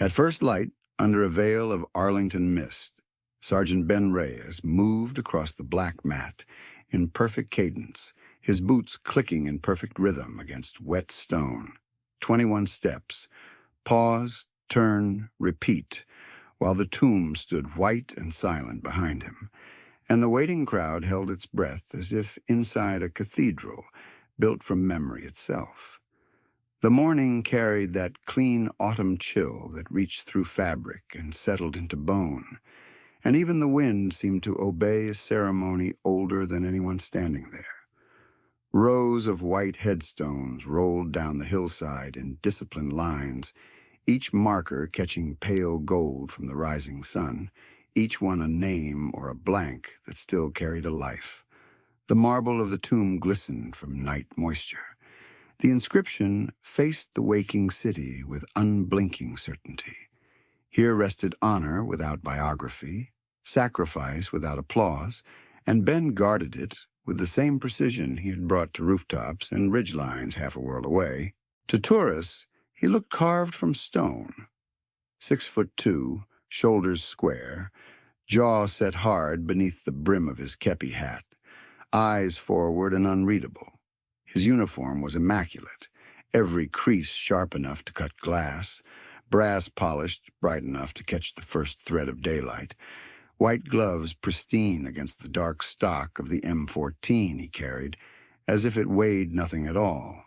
At first light, under a veil of Arlington mist, Sergeant Ben Reyes moved across the black mat in perfect cadence, his boots clicking in perfect rhythm against wet stone. 21 steps. Pause, turn, repeat, while the tomb stood white and silent behind him, and the waiting crowd held its breath as if inside a cathedral built from memory itself. The morning carried that clean autumn chill that reached through fabric and settled into bone, and even the wind seemed to obey a ceremony older than anyone standing there. Rows of white headstones rolled down the hillside in disciplined lines, each marker catching pale gold from the rising sun, each one a name or a blank that still carried a life. The marble of the tomb glistened from night moisture. The inscription faced the waking city with unblinking certainty. Here rested honor without biography, sacrifice without applause, and Ben guarded it with the same precision he had brought to rooftops and ridgelines half a world away. To tourists, he looked carved from stone. 6'2", shoulders square, jaw set hard beneath the brim of his kepi hat, eyes forward and unreadable. His uniform was immaculate, every crease sharp enough to cut glass, brass polished bright enough to catch the first thread of daylight, white gloves pristine against the dark stock of the M14 he carried, as if it weighed nothing at all.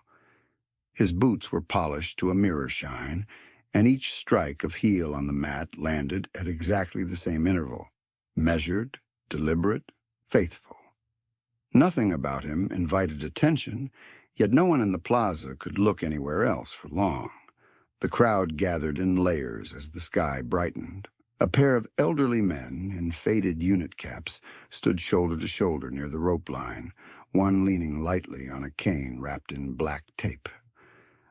His boots were polished to a mirror shine, and each strike of heel on the mat landed at exactly the same interval, measured, deliberate, faithful. Nothing about him invited attention, yet no one in the plaza could look anywhere else for long. The crowd gathered in layers as the sky brightened. A pair of elderly men in faded unit caps stood shoulder to shoulder near the rope line, one leaning lightly on a cane wrapped in black tape.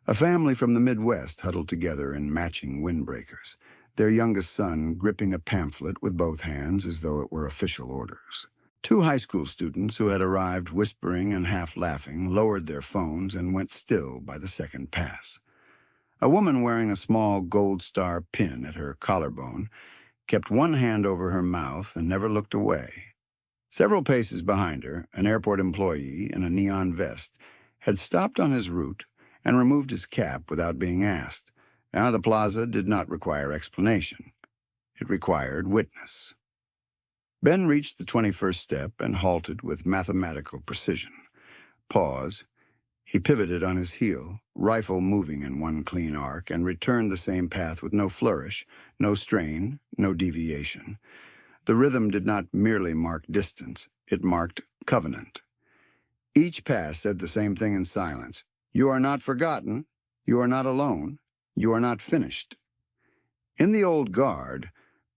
A family from the Midwest huddled together in matching windbreakers, their youngest son gripping a pamphlet with both hands as though it were official orders. 2 high school students who had arrived whispering and half laughing lowered their phones and went still by the second pass. A woman wearing a small gold star pin at her collarbone kept one hand over her mouth and never looked away. Several paces behind her, an airport employee in a neon vest had stopped on his route and removed his cap without being asked. Now the plaza did not require explanation. It required witness. Ben reached the 21st step and halted with mathematical precision. Pause. He pivoted on his heel, rifle moving in one clean arc, and returned the same path with no flourish, no strain, no deviation. The rhythm did not merely mark distance, it marked covenant. Each pass said the same thing in silence. You are not forgotten, you are not alone, you are not finished. In the old guard,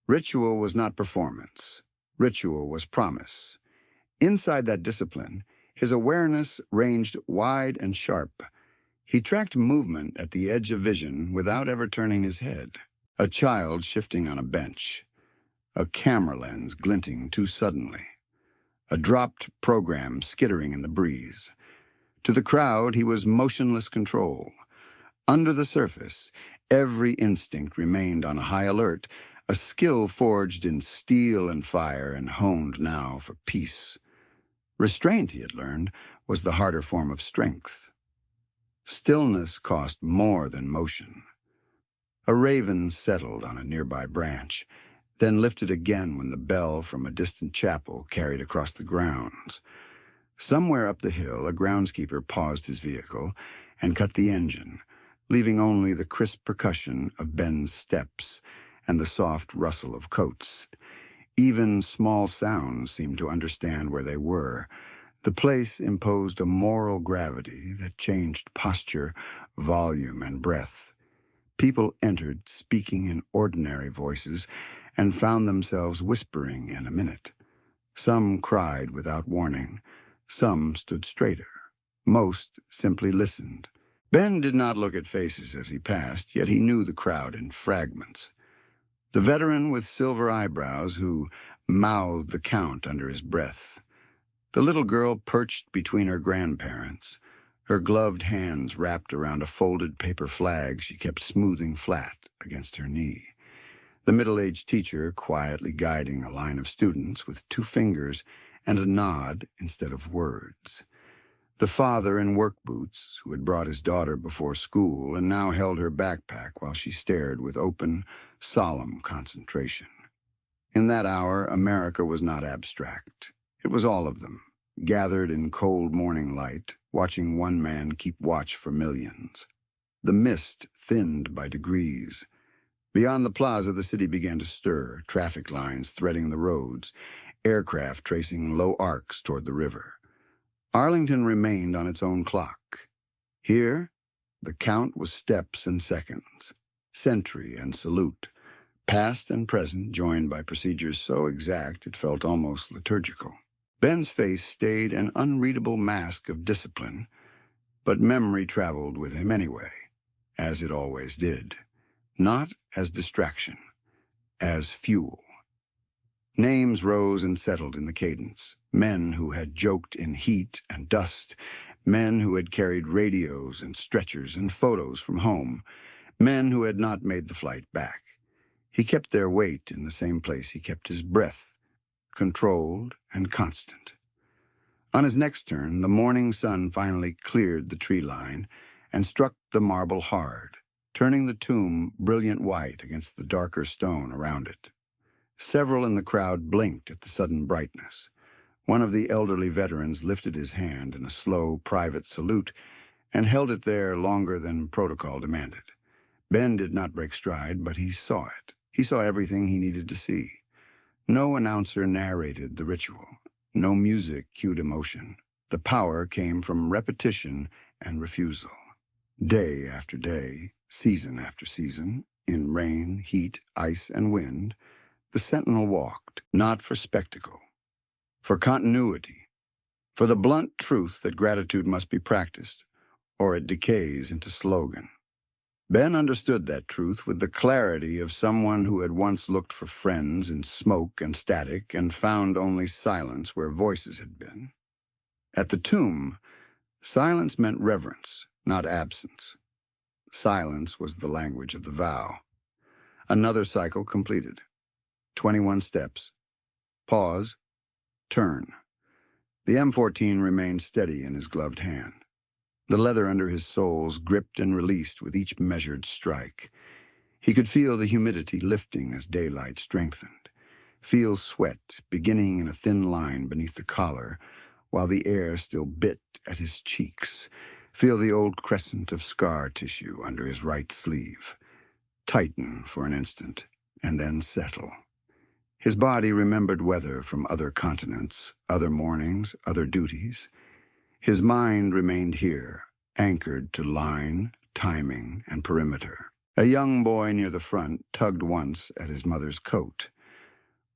ritual was not performance. Ritual was promise. Inside that discipline, his awareness ranged wide and sharp. He tracked movement at the edge of vision without ever turning his head. A child shifting on a bench. A camera lens glinting too suddenly. A dropped program skittering in the breeze. To the crowd, he was motionless control. Under the surface, every instinct remained on a high alert, a skill forged in steel and fire and honed now for peace. Restraint, he had learned, was the harder form of strength. Stillness cost more than motion. A raven settled on a nearby branch, then lifted again when the bell from a distant chapel carried across the grounds. Somewhere up the hill, a groundskeeper paused his vehicle and cut the engine, leaving only the crisp percussion of Ben's steps and the soft rustle of coats. Even small sounds seemed to understand where they were. The place imposed a moral gravity that changed posture, volume, and breath. People entered, speaking in ordinary voices, and found themselves whispering in a minute. Some cried without warning. Some stood straighter. Most simply listened. Ben did not look at faces as he passed, yet he knew the crowd in fragments. The veteran with silver eyebrows who mouthed the count under his breath. The little girl perched between her grandparents, her gloved hands wrapped around a folded paper flag she kept smoothing flat against her knee. The middle-aged teacher quietly guiding a line of students with 2 fingers and a nod instead of words. The father in work boots, who had brought his daughter before school and now held her backpack while she stared with open, solemn concentration. In that hour, America was not abstract. It was all of them, gathered in cold morning light, watching one man keep watch for millions. The mist thinned by degrees. Beyond the plaza, the city began to stir, traffic lines threading the roads, aircraft tracing low arcs toward the river. Arlington remained on its own clock. Here, the count was steps and seconds, sentry and salute, past and present joined by procedures so exact it felt almost liturgical. Ben's face stayed an unreadable mask of discipline, but memory traveled with him anyway, as it always did. Not as distraction, as fuel. Names rose and settled in the cadence. Men who had joked in heat and dust. Men who had carried radios and stretchers and photos from home. Men who had not made the flight back. He kept their weight in the same place he kept his breath, controlled and constant. On his next turn, the morning sun finally cleared the tree line and struck the marble hard, turning the tomb brilliant white against the darker stone around it. Several in the crowd blinked at the sudden brightness. One of the elderly veterans lifted his hand in a slow, private salute and held it there longer than protocol demanded. Ben did not break stride, but he saw it. He saw everything he needed to see. No announcer narrated the ritual. No music cued emotion. The power came from repetition and refusal. Day after day, season after season, in rain, heat, ice, and wind, the sentinel walked, not for spectacle, for continuity, for the blunt truth that gratitude must be practiced, or it decays into slogan. Ben understood that truth with the clarity of someone who had once looked for friends in smoke and static and found only silence where voices had been. At the tomb, silence meant reverence, not absence. Silence was the language of the vow. Another cycle completed. 21 steps. Pause. Turn. The M14 remained steady in his gloved hand. The leather under his soles gripped and released with each measured strike. He could feel the humidity lifting as daylight strengthened, feel sweat beginning in a thin line beneath the collar, while the air still bit at his cheeks, feel the old crescent of scar tissue under his right sleeve, tighten for an instant, and then settle. His body remembered weather from other continents, other mornings, other duties. His mind remained here, anchored to line, timing, and perimeter. A young boy near the front tugged once at his mother's coat.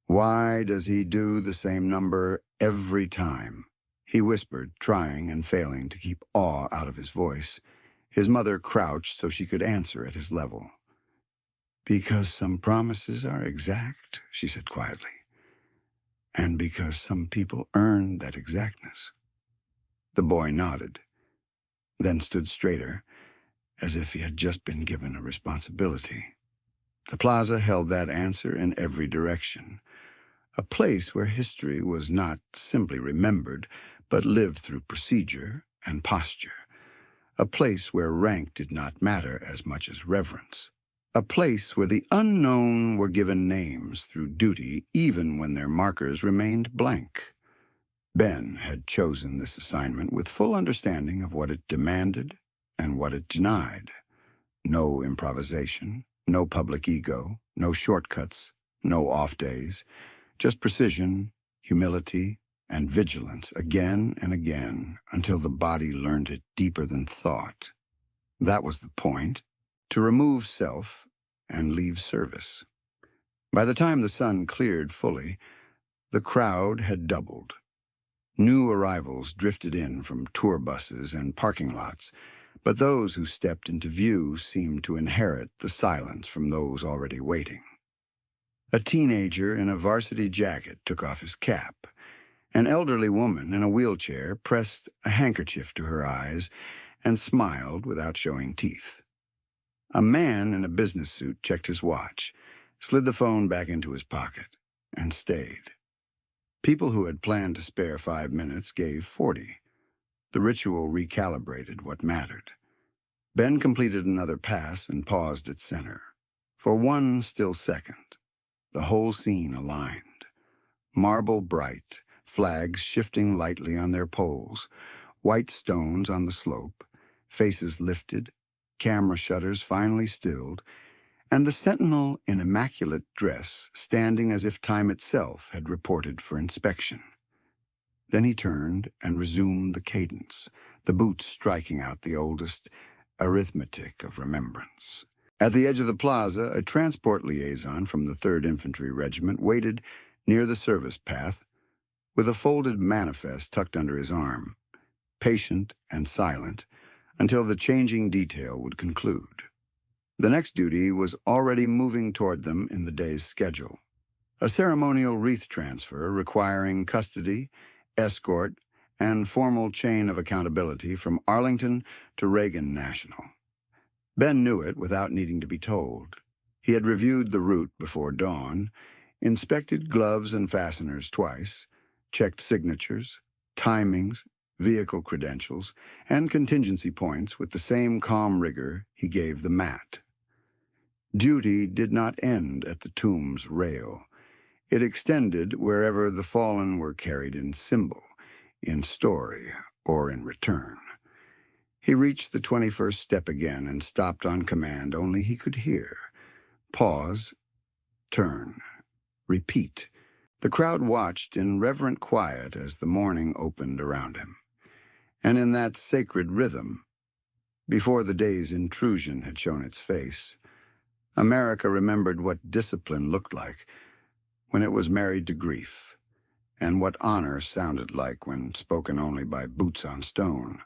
Why does he do the same number every time? He whispered, trying and failing to keep awe out of his voice. His mother crouched so she could answer at his level. Because some promises are exact, she said quietly, and because some people earn that exactness. The boy nodded, then stood straighter, as if he had just been given a responsibility. The plaza held that answer in every direction, a place where history was not simply remembered, but lived through procedure and posture, a place where rank did not matter as much as reverence, a place where the unknown were given names through duty even when their markers remained blank. Ben had chosen this assignment with full understanding of what it demanded and what it denied. No improvisation, no public ego, no shortcuts, no off days, just precision, humility, and vigilance again and again until the body learned it deeper than thought. That was the point, to remove self and leave service. By the time the sun cleared fully, the crowd had doubled. New arrivals drifted in from tour buses and parking lots, but those who stepped into view seemed to inherit the silence from those already waiting. A teenager in a varsity jacket took off his cap. An elderly woman in a wheelchair pressed a handkerchief to her eyes and smiled without showing teeth. A man in a business suit checked his watch, slid the phone back into his pocket, and stayed. People who had planned to spare 5 minutes gave 40. The ritual recalibrated what mattered. Ben completed another pass and paused at center. For one still second, the whole scene aligned. Marble bright, flags shifting lightly on their poles, white stones on the slope, faces lifted, camera shutters finally stilled, and the sentinel in immaculate dress standing as if time itself had reported for inspection. Then he turned and resumed the cadence, the boots striking out the oldest arithmetic of remembrance. At the edge of the plaza, a transport liaison from the 3rd Infantry Regiment waited near the service path with a folded manifest tucked under his arm, patient and silent, until the changing detail would conclude. The next duty was already moving toward them in the day's schedule. A ceremonial wreath transfer requiring custody, escort, and formal chain of accountability from Arlington to Reagan National. Ben knew it without needing to be told. He had reviewed the route before dawn, inspected gloves and fasteners twice, checked signatures, timings, vehicle credentials, and contingency points with the same calm rigor he gave the mat. Duty did not end at the tomb's rail. It extended wherever the fallen were carried in symbol, in story, or in return. He reached the 21st step again and stopped on command only he could hear. Pause, turn, repeat. The crowd watched in reverent quiet as the morning opened around him. And in that sacred rhythm, before the day's intrusion had shown its face, America remembered what discipline looked like when it was married to grief, and what honor sounded like when spoken only by boots on stone.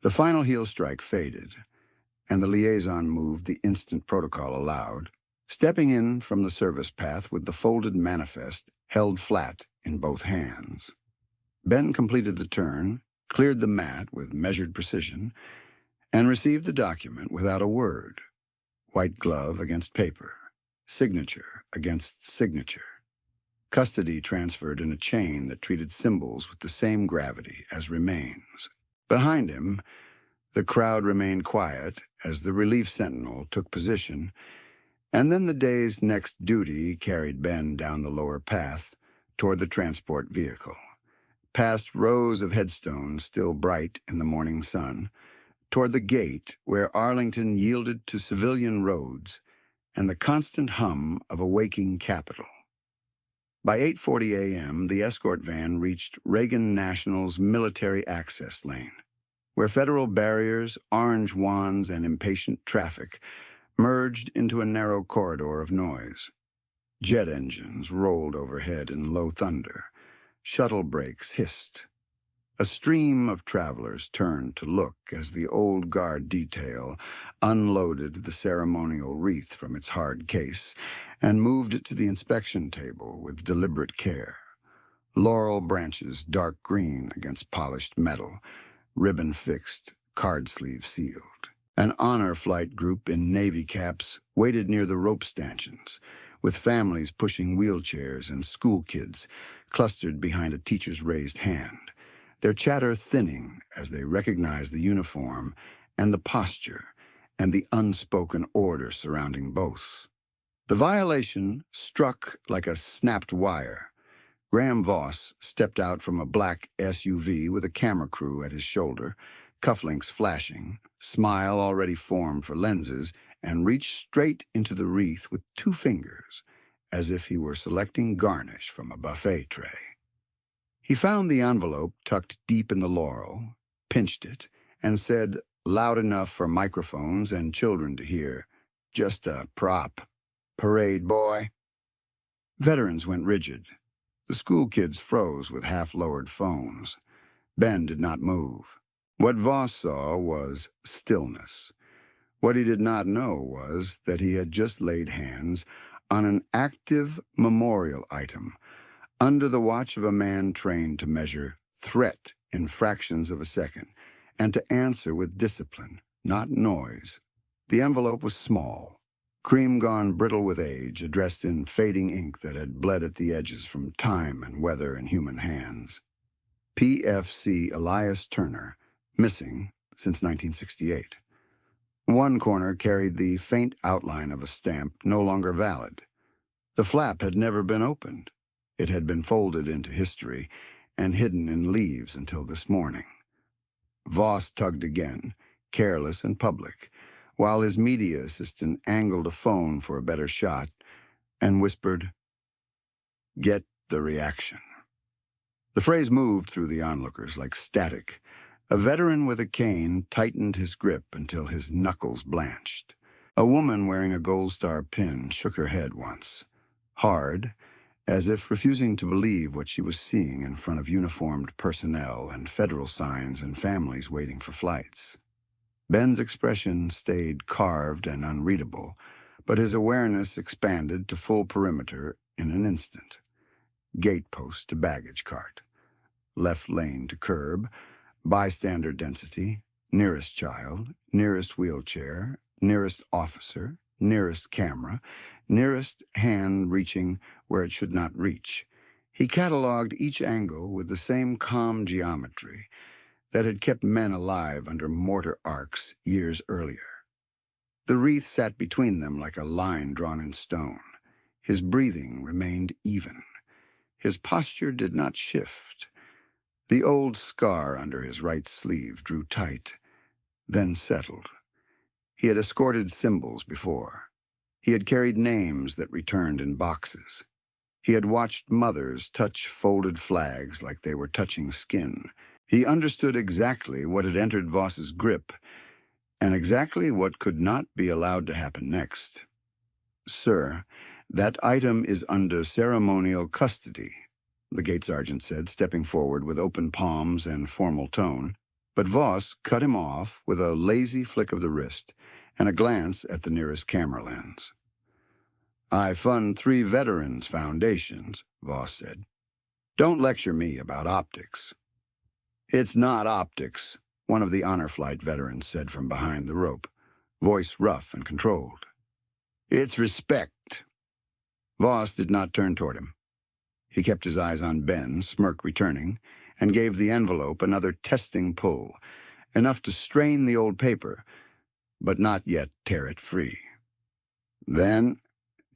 The final heel strike faded, and the liaison moved the instant protocol allowed, stepping in from the service path with the folded manifest held flat in both hands. Ben completed the turn, cleared the mat with measured precision, and received the document without a word. White glove against paper, signature against signature. Custody transferred in a chain that treated symbols with the same gravity as remains. Behind him, the crowd remained quiet as the relief sentinel took position, and then the day's next duty carried Ben down the lower path toward the transport vehicle, past rows of headstones still bright in the morning sun, toward the gate where Arlington yielded to civilian roads and the constant hum of a waking capital. By 8:40 a.m., the escort van reached Reagan National's military access lane, where federal barriers, orange wands, and impatient traffic merged into a narrow corridor of noise. Jet engines rolled overhead in low thunder. Shuttle brakes hissed. A stream of travelers turned to look as the old guard detail unloaded the ceremonial wreath from its hard case and moved it to the inspection table with deliberate care. Laurel branches dark green against polished metal, ribbon fixed, card sleeve sealed. An honor flight group in Navy caps waited near the rope stanchions, with families pushing wheelchairs and school kids clustered behind a teacher's raised hand, their chatter thinning as they recognized the uniform and the posture and the unspoken order surrounding both. The violation struck like a snapped wire. Graham Voss stepped out from a black SUV with a camera crew at his shoulder, cufflinks flashing, smile already formed for lenses, and reached straight into the wreath with 2 fingers, as if he were selecting garnish from a buffet tray. He found the envelope tucked deep in the laurel, pinched it, and said, loud enough for microphones and children to hear, "Just a prop. Parade boy." Veterans went rigid. The school kids froze with half-lowered phones. Ben did not move. What Voss saw was stillness. What he did not know was that he had just laid hands on an active memorial item under the watch of a man trained to measure threat in fractions of a second and to answer with discipline, not noise. The envelope was small, cream gone brittle with age, addressed in fading ink that had bled at the edges from time and weather and human hands. PFC Elias Turner, missing since 1968. One corner carried the faint outline of a stamp no longer valid. The flap had never been opened. It had been folded into history and hidden in leaves until this morning. Voss tugged again, careless and public, while his media assistant angled a phone for a better shot and whispered, "Get the reaction." The phrase moved through the onlookers like static. A veteran with a cane tightened his grip until his knuckles blanched. A woman wearing a gold star pin shook her head once, hard, as if refusing to believe what she was seeing in front of uniformed personnel and federal signs and families waiting for flights. Ben's expression stayed carved and unreadable, but his awareness expanded to full perimeter in an instant. Gatepost to baggage cart, left lane to curb, bystander density, nearest child, nearest wheelchair, nearest officer, nearest camera, nearest hand reaching where it should not reach. He cataloged each angle with the same calm geometry that had kept men alive under mortar arcs years earlier. The wreath sat between them like a line drawn in stone. His breathing remained even. His posture did not shift. The old scar under his right sleeve drew tight, then settled. He had escorted symbols before. He had carried names that returned in boxes. He had watched mothers touch folded flags like they were touching skin. He understood exactly what had entered Voss's grip, and exactly what could not be allowed to happen next. "Sir, that item is under ceremonial custody," the gate sergeant said, stepping forward with open palms and formal tone. But Voss cut him off with a lazy flick of the wrist and a glance at the nearest camera lens. "I fund 3 veterans' foundations," Voss said. "Don't lecture me about optics." "It's not optics," one of the honor flight veterans said from behind the rope, voice rough and controlled. "It's respect." Voss did not turn toward him. He kept his eyes on Ben, smirk returning, and gave the envelope another testing pull, enough to strain the old paper, but not yet tear it free. "Then,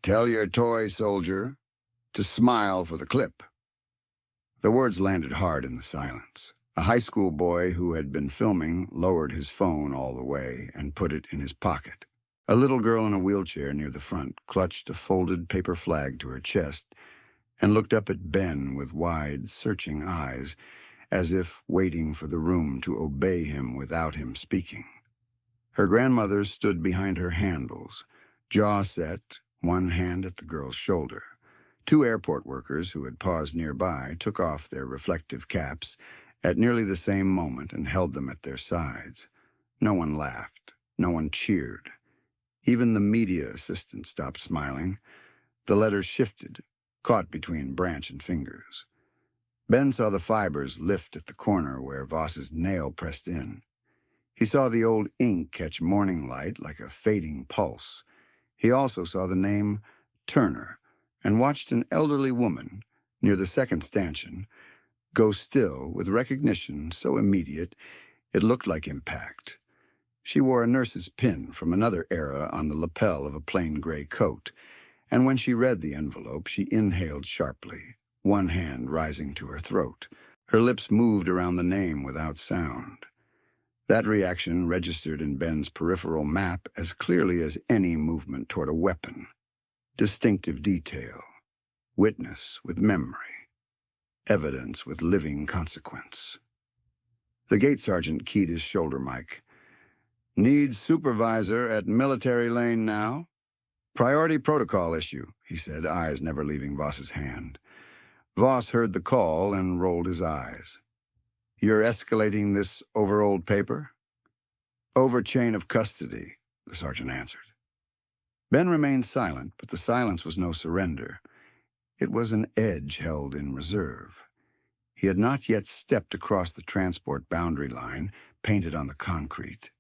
tell your toy soldier to smile for the clip." The words landed hard in the silence. A high school boy who had been filming lowered his phone all the way and put it in his pocket. A little girl in a wheelchair near the front clutched a folded paper flag to her chest and looked up at Ben with wide, searching eyes, as if waiting for the room to obey him without him speaking. Her grandmother stood behind her handles, jaw set, one hand at the girl's shoulder. 2 airport workers who had paused nearby took off their reflective caps at nearly the same moment and held them at their sides. No one laughed. No one cheered. Even the media assistant stopped smiling. The letters shifted, caught between branch and fingers. Ben saw the fibers lift at the corner where Voss's nail pressed in. He saw the old ink catch morning light like a fading pulse. He also saw the name Turner and watched an elderly woman near the second stanchion go still with recognition so immediate it looked like impact. She wore a nurse's pin from another era on the lapel of a plain gray coat, and when she read the envelope, she inhaled sharply, one hand rising to her throat. Her lips moved around the name without sound. That reaction registered in Ben's peripheral map as clearly as any movement toward a weapon. Distinctive detail, witness with memory, evidence with living consequence. The gate sergeant keyed his shoulder mic. "Needs supervisor at Military Lane now?" "Priority protocol issue," he said, eyes never leaving Voss's hand. Voss heard the call and rolled his eyes. "You're escalating this over old paper?" "Over chain of custody," the sergeant answered. Ben remained silent, but the silence was no surrender. It was an edge held in reserve. He had not yet stepped across the transport boundary line, painted on the concrete.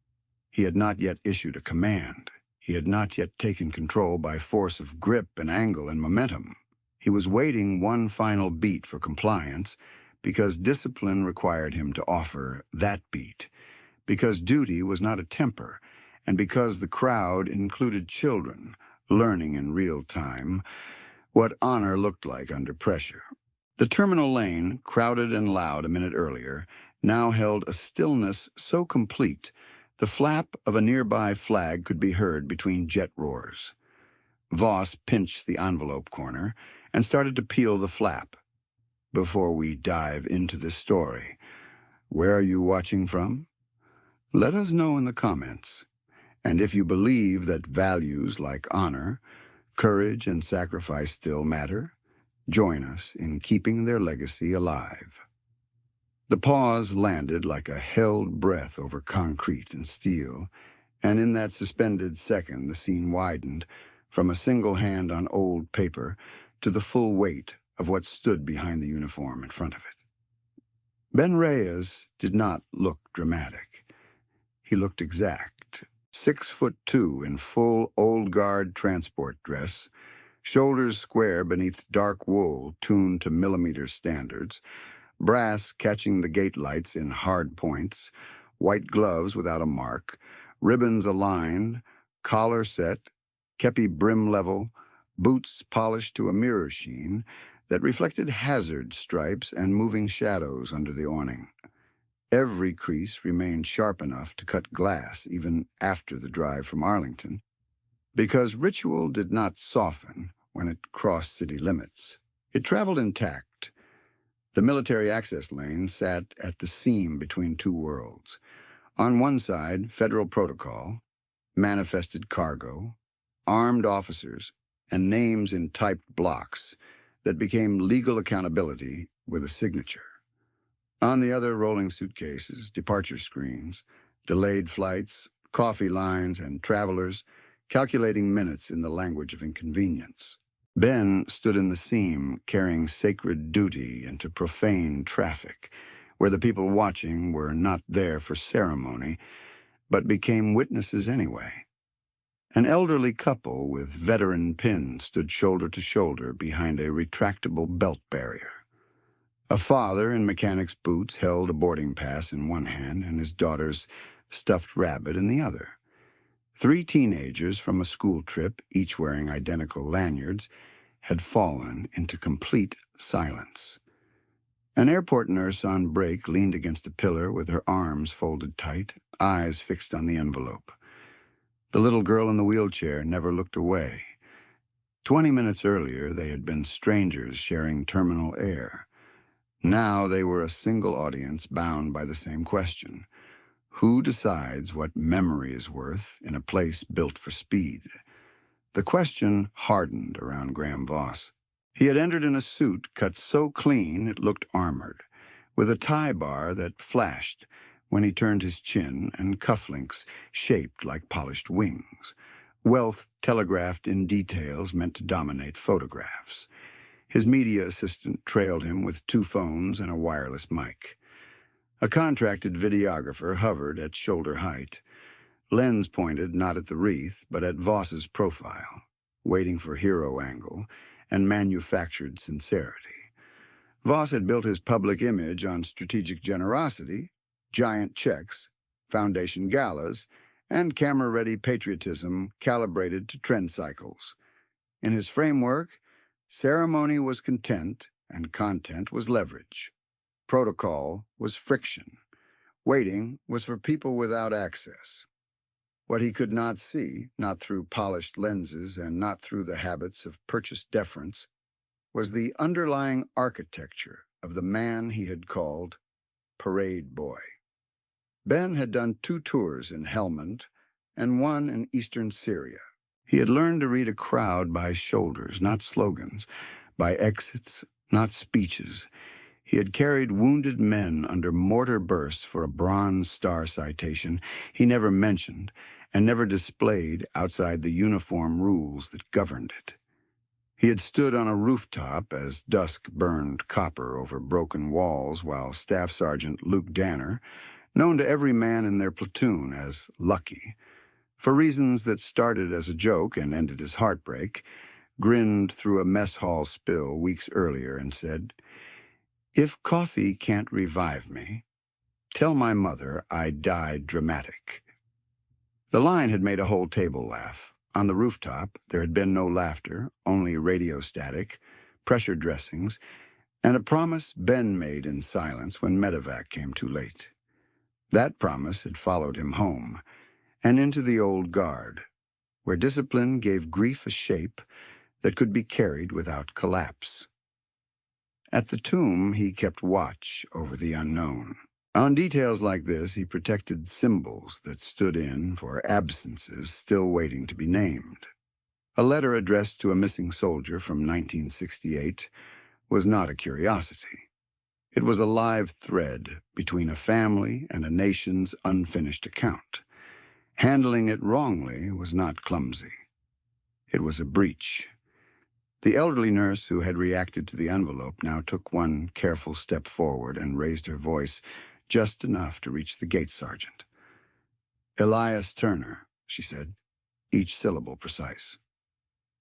He had not yet issued a command. He had not yet taken control by force of grip and angle and momentum. He was waiting one final beat for compliance because discipline required him to offer that beat, because duty was not a temper, and because the crowd included children learning in real time what honor looked like under pressure. The terminal lane, crowded and loud a minute earlier, now held a stillness so complete the flap of a nearby flag could be heard between jet roars. Voss pinched the envelope corner and started to peel the flap. Before we dive into this story, where are you watching from? Let us know in the comments. And if you believe that values like honor, courage, and sacrifice still matter, join us in keeping their legacy alive. The pause landed like a held breath over concrete and steel, and in that suspended second the scene widened from a single hand on old paper to the full weight of what stood behind the uniform in front of it. Ben Reyes did not look dramatic. He looked exact. 6'2" in full old guard transport dress, shoulders square beneath dark wool tuned to millimeter standards, brass catching the gate lights in hard points, white gloves without a mark, ribbons aligned, collar set, kepi brim level, boots polished to a mirror sheen that reflected hazard stripes and moving shadows under the awning. Every crease remained sharp enough to cut glass even after the drive from Arlington, because ritual did not soften when it crossed city limits. It traveled intact. The military access lane sat at the seam between two worlds. On one side, federal protocol, manifested cargo, armed officers, and names in typed blocks that became legal accountability with a signature. On the other, rolling suitcases, departure screens, delayed flights, coffee lines, and travelers calculating minutes in the language of inconvenience. Ben stood in the seam, carrying sacred duty into profane traffic, where the people watching were not there for ceremony, but became witnesses anyway. An elderly couple with veteran pins stood shoulder to shoulder behind a retractable belt barrier. A father in mechanic's boots held a boarding pass in one hand and his daughter's stuffed rabbit in the other. 3 teenagers from a school trip, each wearing identical lanyards, had fallen into complete silence. An airport nurse on break leaned against a pillar with her arms folded tight, eyes fixed on the envelope. The little girl in the wheelchair never looked away. 20 minutes earlier, they had been strangers sharing terminal air. Now they were a single audience bound by the same question. Who decides what memory is worth in a place built for speed? The question hardened around Graham Voss. He had entered in a suit cut so clean it looked armored, with a tie bar that flashed when he turned his chin and cufflinks shaped like polished wings. Wealth telegraphed in details meant to dominate photographs. His media assistant trailed him with 2 phones and a wireless mic. A contracted videographer hovered at shoulder height. Lens pointed not at the Wreath, but at Voss's profile, waiting for hero angle and manufactured sincerity. Voss had built his public image on strategic generosity, giant checks, foundation galas, and camera-ready patriotism calibrated to trend cycles. In his framework, ceremony was content and content was leverage. Protocol was friction. Waiting was for people without access. What he could not see, not through polished lenses and not through the habits of purchased deference, was the underlying architecture of the man he had called Parade Boy. Ben had done 2 tours in Helmand and 1 in eastern Syria. He had learned to read a crowd by shoulders, not slogans, by exits, not speeches. He had carried wounded men under mortar bursts for a Bronze Star citation he never mentioned and never displayed outside the uniform rules that governed it. He had stood on a rooftop as dusk burned copper over broken walls while Staff Sergeant Luke Danner, known to every man in their platoon as Lucky, for reasons that started as a joke and ended as heartbreak, grinned through a mess hall spill weeks earlier and said, "If coffee can't revive me, tell my mother I died dramatic." The line had made a whole table laugh. On the rooftop, there had been no laughter, only radio static, pressure dressings, and a promise Ben made in silence when medevac came too late. That promise had followed him home and into the old guard, where discipline gave grief a shape that could be carried without collapse. At the tomb, he kept watch over the unknown. On details like this, he protected symbols that stood in for absences still waiting to be named. A letter addressed to a missing soldier from 1968 was not a curiosity. It was a live thread between a family and a nation's unfinished account. Handling it wrongly was not clumsy. It was a breach. The elderly nurse who had reacted to the envelope now took one careful step forward and raised her voice just enough to reach the gate sergeant. "Elias Turner," she said, each syllable precise.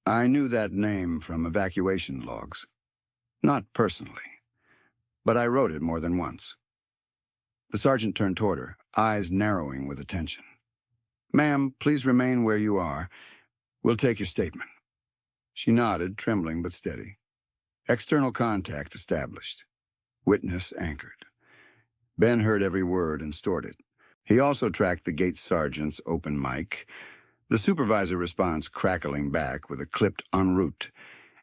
"I knew that name from evacuation logs. Not personally, but I wrote it more than once." The sergeant turned toward her, eyes narrowing with attention. "Ma'am, please remain where you are. We'll take your statement." She nodded, trembling but steady. External contact established. Witness anchored. Ben heard every word and stored it. He also tracked the gate sergeant's open mic, the supervisor response crackling back with a clipped en route,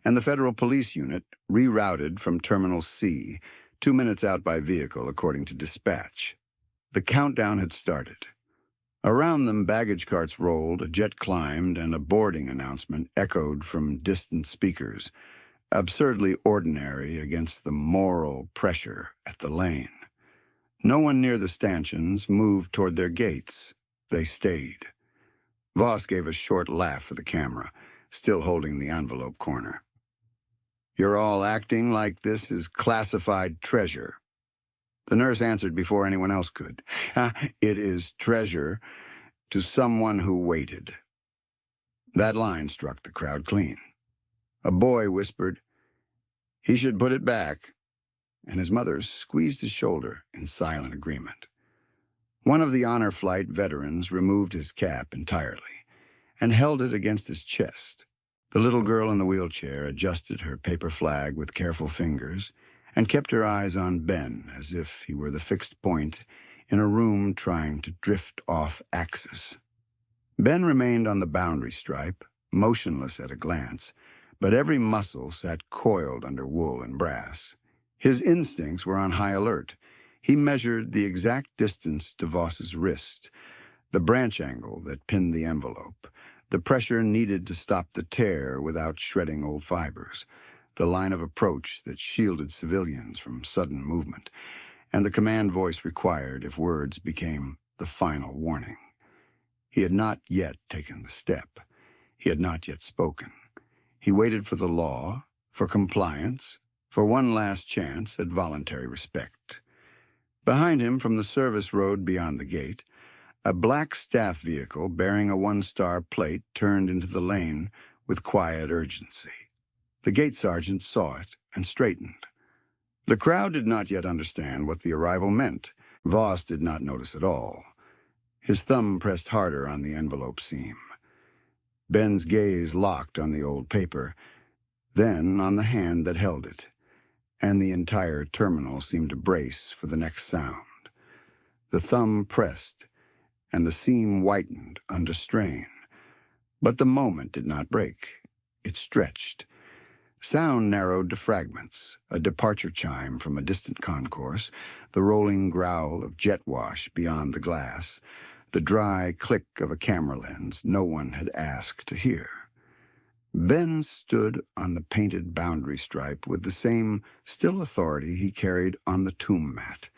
and the federal police unit rerouted from Terminal C, 2 minutes out by vehicle according to dispatch. The countdown had started. Around them, baggage carts rolled, a jet climbed, and a boarding announcement echoed from distant speakers, absurdly ordinary against the moral pressure at the lane. No one near the stanchions moved toward their gates. They stayed. Voss gave a short laugh for the camera, still holding the envelope corner. "You're all acting like this is classified treasure." The nurse answered before anyone else could. "It is treasure to someone who waited." That line struck the crowd clean. A boy whispered, "He should put it back," and his mother squeezed his shoulder in silent agreement. One of the honor flight veterans removed his cap entirely and held it against his chest. The little girl in the wheelchair adjusted her paper flag with careful fingers and kept her eyes on Ben as if he were the fixed point in a room trying to drift off axis. Ben remained on the boundary stripe, motionless at a glance, but every muscle sat coiled under wool and brass. His instincts were on high alert. He measured the exact distance to Voss's wrist, the branch angle that pinned the envelope, the pressure needed to stop the tear without shredding old fibers, the line of approach that shielded civilians from sudden movement, and the command voice required if words became the final warning. He had not yet taken the step. He had not yet spoken. He waited for the law, for compliance, for one last chance at voluntary respect. Behind him, from the service road beyond the gate, a black staff vehicle bearing a 1-star plate turned into the lane with quiet urgency. The gate sergeant saw it and straightened. The crowd did not yet understand what the arrival meant. Voss did not notice at all. His thumb pressed harder on the envelope seam. Ben's gaze locked on the old paper, then on the hand that held it, and the entire terminal seemed to brace for the next sound. The thumb pressed, and the seam whitened under strain. But the moment did not break. It stretched. Sound narrowed to fragments, a departure chime from a distant concourse, the rolling growl of jet wash beyond the glass, the dry click of a camera lens no one had asked to hear. Ben stood on the painted boundary stripe with the same still authority he carried on the tomb mat,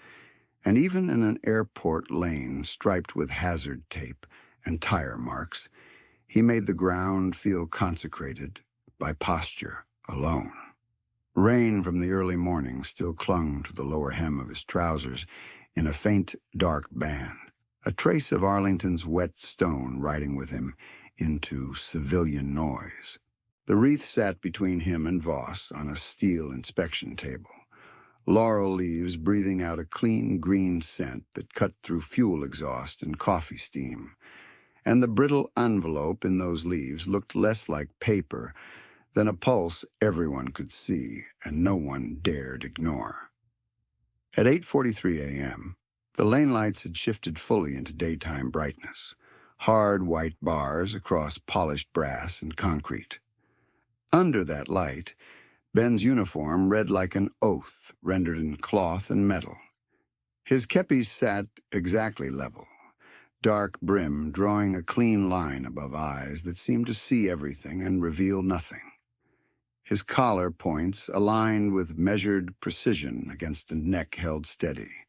and even in an airport lane striped with hazard tape and tire marks, he made the ground feel consecrated by posture alone. Rain from the early morning still clung to the lower hem of his trousers in a faint, dark band, a trace of Arlington's wet stone riding with him into civilian noise. The Wreath sat between him and Voss on a steel inspection table, laurel leaves breathing out a clean green scent that cut through fuel exhaust and coffee steam. And the brittle envelope in those leaves looked less like paper than a pulse everyone could see and no one dared ignore. At 8:43 a.m., the lane lights had shifted fully into daytime brightness, hard white bars across polished brass and concrete. Under that light, Ben's uniform read like an oath rendered in cloth and metal. His kepis sat exactly level, dark brim drawing a clean line above eyes that seemed to see everything and reveal nothing. His collar points aligned with measured precision against a neck held steady.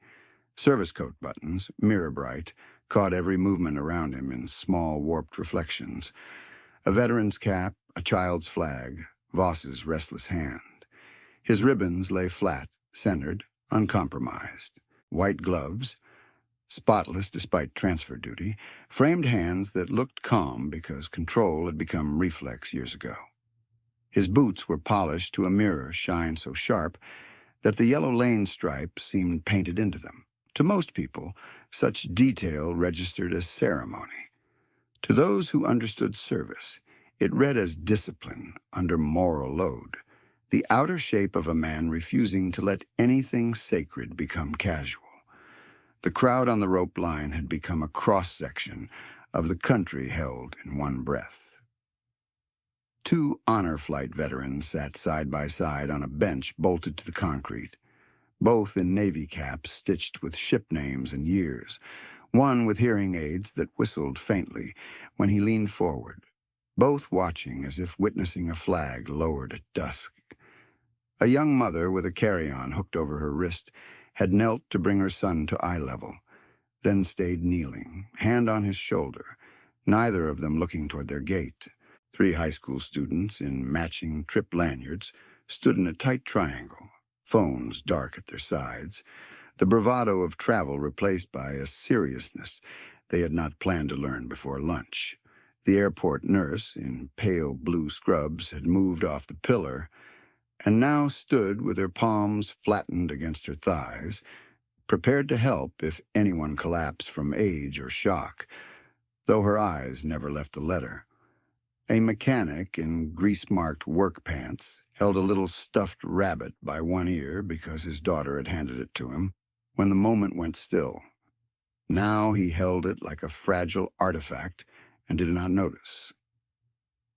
Service coat buttons, mirror bright, caught every movement around him in small warped reflections. A veteran's cap, a child's flag, Voss's restless hand. His ribbons lay flat, centered, uncompromised. White gloves, spotless despite transfer duty, framed hands that looked calm because control had become reflex years ago. His boots were polished to a mirror shine so sharp that the yellow lane stripe seemed painted into them. To most people, such detail registered as ceremony. To those who understood service, it read as discipline under moral load, the outer shape of a man refusing to let anything sacred become casual. The crowd on the rope line had become a cross-section of the country held in one breath. Two honor flight veterans sat side by side on a bench bolted to the concrete, both in Navy caps stitched with ship names and years, one with hearing aids that whistled faintly when he leaned forward, both watching as if witnessing a flag lowered at dusk. A young mother with a carry-on hooked over her wrist had knelt to bring her son to eye level, then stayed kneeling, hand on his shoulder, neither of them looking toward their gate. 3 high school students in matching trip lanyards stood in a tight triangle, phones dark at their sides, the bravado of travel replaced by a seriousness they had not planned to learn before lunch. The airport nurse, in pale blue scrubs, had moved off the pillar and now stood with her palms flattened against her thighs, prepared to help if anyone collapsed from age or shock, though her eyes never left the letter. A mechanic in grease-marked work pants held a little stuffed rabbit by one ear because his daughter had handed it to him when the moment went still. Now he held it like a fragile artifact and did not notice.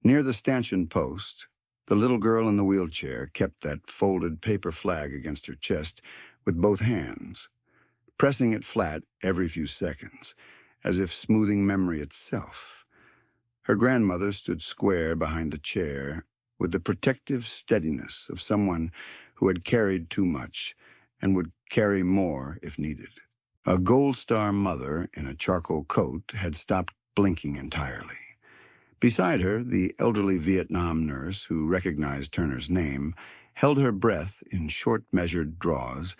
Near the stanchion post, the little girl in the wheelchair kept that folded paper flag against her chest with both hands, pressing it flat every few seconds, as if smoothing memory itself. Her grandmother stood square behind the chair with the protective steadiness of someone who had carried too much and would carry more if needed. A Gold Star mother in a charcoal coat had stopped blinking entirely. Beside her, the elderly Vietnam nurse, who recognized Turner's name, held her breath in short measured draws,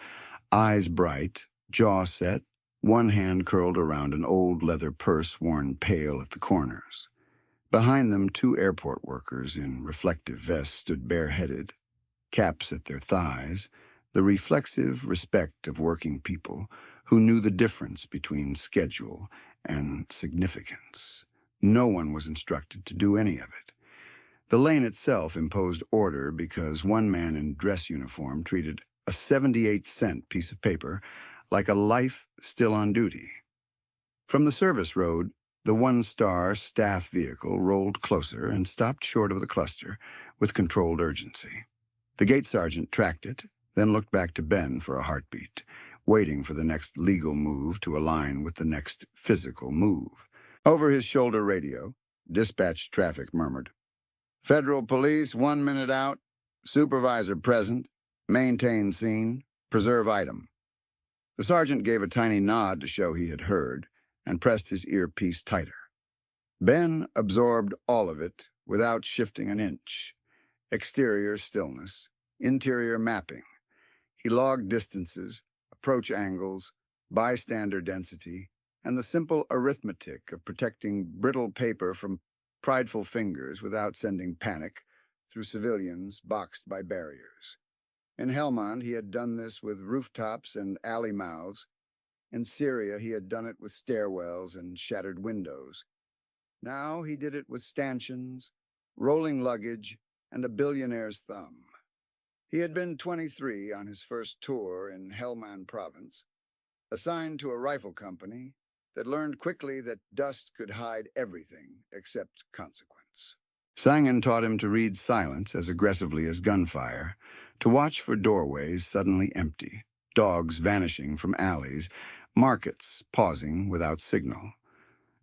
eyes bright, jaw set, one hand curled around an old leather purse worn pale at the corners. Behind them, 2 airport workers in reflective vests stood bareheaded, caps at their thighs, the reflexive respect of working people who knew the difference between schedule and significance. No one was instructed to do any of it. The lane itself imposed order because one man in dress uniform treated a 78-cent piece of paper like a life still on duty. From the service road, the one-star staff vehicle rolled closer and stopped short of the cluster with controlled urgency. The gate sergeant tracked it, then looked back to Ben for a heartbeat, waiting for the next legal move to align with the next physical move. Over his shoulder radio, dispatch traffic murmured, "Federal police, 1 minute out. Supervisor present. Maintain scene. Preserve item." The sergeant gave a tiny nod to show he had heard and pressed his earpiece tighter. Ben absorbed all of it without shifting an inch. Exterior stillness, interior mapping. He logged distances, approach angles, bystander density, and the simple arithmetic of protecting brittle paper from prideful fingers without sending panic through civilians boxed by barriers. In Helmand, he had done this with rooftops and alley mouths. In Syria, he had done it with stairwells and shattered windows. Now he did it with stanchions, rolling luggage, and a billionaire's thumb. He had been 23 on his first tour in Helmand province, assigned to a rifle company that learned quickly that dust could hide everything except consequence. Sangen taught him to read silence as aggressively as gunfire, to watch for doorways suddenly empty, dogs vanishing from alleys, markets pausing without signal.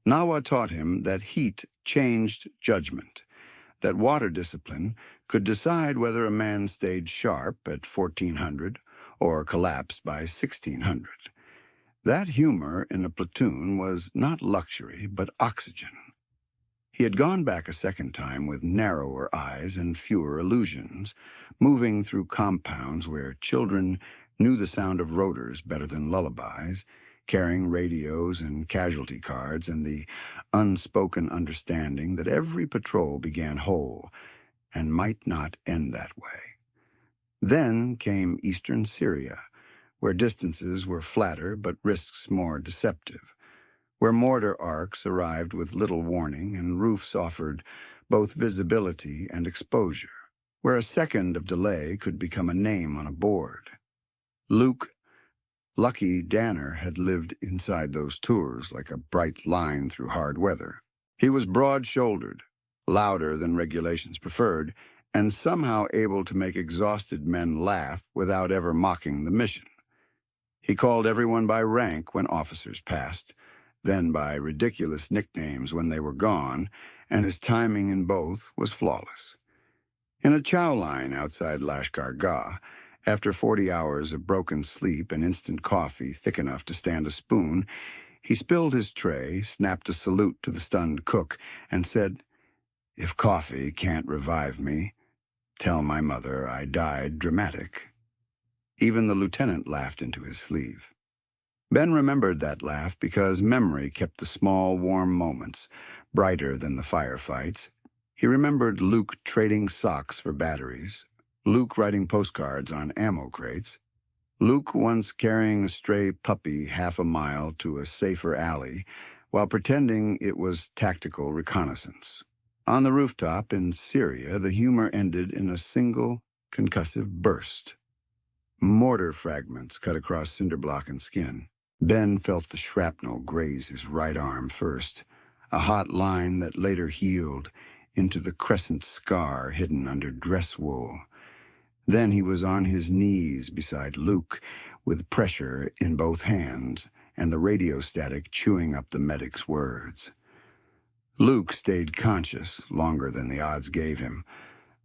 Nawa taught him that heat changed judgment, that water discipline could decide whether a man stayed sharp at 1400 or collapsed by 1600. That humor in a platoon was not luxury, but oxygen. He had gone back a second time with narrower eyes and fewer illusions, moving through compounds where children knew the sound of rotors better than lullabies, carrying radios and casualty cards, and the unspoken understanding that every patrol began whole and might not end that way. Then came eastern Syria, where distances were flatter but risks more deceptive, where mortar arcs arrived with little warning and roofs offered both visibility and exposure, where a second of delay could become a name on a board. Lucky Danner had lived inside those tours like a bright line through hard weather. He was broad-shouldered, louder than regulations preferred, and somehow able to make exhausted men laugh without ever mocking the mission. He called everyone by rank when officers passed, then by ridiculous nicknames when they were gone, and his timing in both was flawless. In a chow line outside Lashkar Gah, after 40 hours of broken sleep and instant coffee thick enough to stand a spoon, he spilled his tray, snapped a salute to the stunned cook, and said, "If coffee can't revive me, tell my mother I died dramatic." Even the lieutenant laughed into his sleeve. Ben remembered that laugh because memory kept the small, warm moments, brighter than the firefights. He remembered Luke trading socks for batteries, Luke writing postcards on ammo crates, Luke once carrying a stray puppy half a mile to a safer alley while pretending it was tactical reconnaissance. On the rooftop in Syria, the humor ended in a single concussive burst. Mortar fragments cut across cinder block and skin. Ben felt the shrapnel graze his right arm first, a hot line that later healed into the crescent scar hidden under dress wool. Then he was on his knees beside Luke, with pressure in both hands and the radio static chewing up the medic's words. Luke stayed conscious longer than the odds gave him,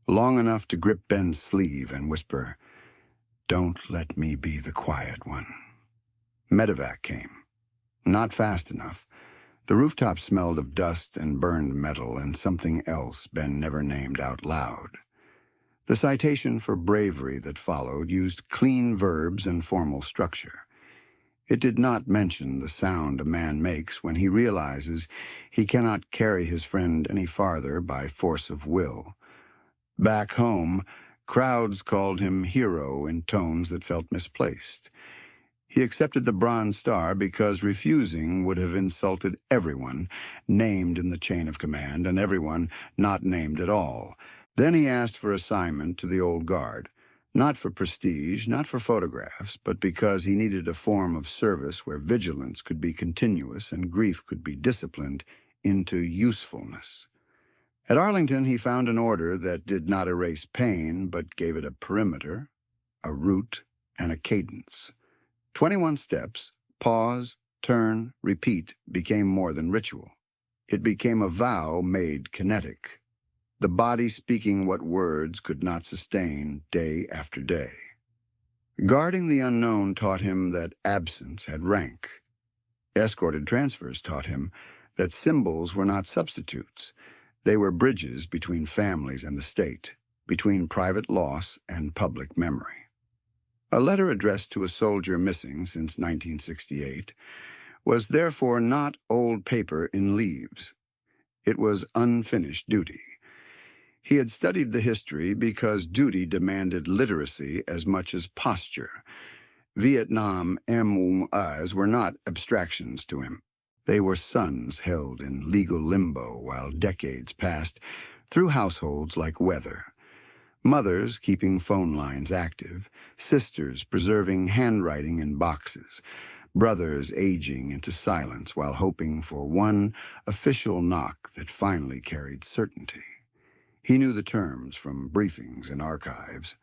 long enough to grip Ben's sleeve and whisper, "Don't let me be the quiet one." Medevac came. Not fast enough. The rooftop smelled of dust and burned metal and something else Ben never named out loud. The citation for bravery that followed used clean verbs and formal structure. It did not mention the sound a man makes when he realizes he cannot carry his friend any farther by force of will. Back home, crowds called him hero in tones that felt misplaced. He accepted the Bronze Star because refusing would have insulted everyone named in the chain of command and everyone not named at all. Then he asked for assignment to the old guard, not for prestige, not for photographs, but because he needed a form of service where vigilance could be continuous and grief could be disciplined into usefulness. At Arlington, he found an order that did not erase pain, but gave it a perimeter, a route, and a cadence. 21 steps, pause, turn, repeat, became more than ritual. It became a vow made kinetic, the body speaking what words could not sustain day after day. Guarding the unknown taught him that absence had rank. Escorted transfers taught him that symbols were not substitutes. They were bridges between families and the state, between private loss and public memory. A letter addressed to a soldier missing since 1968 was therefore not old paper in leaves. It was unfinished duty. He had studied the history because duty demanded literacy as much as posture. Vietnam MOIs were not abstractions to him. They were sons held in legal limbo while decades passed through households like weather. Mothers keeping phone lines active, sisters preserving handwriting in boxes, brothers aging into silence while hoping for one official knock that finally carried certainty. He knew the terms from briefings and archives: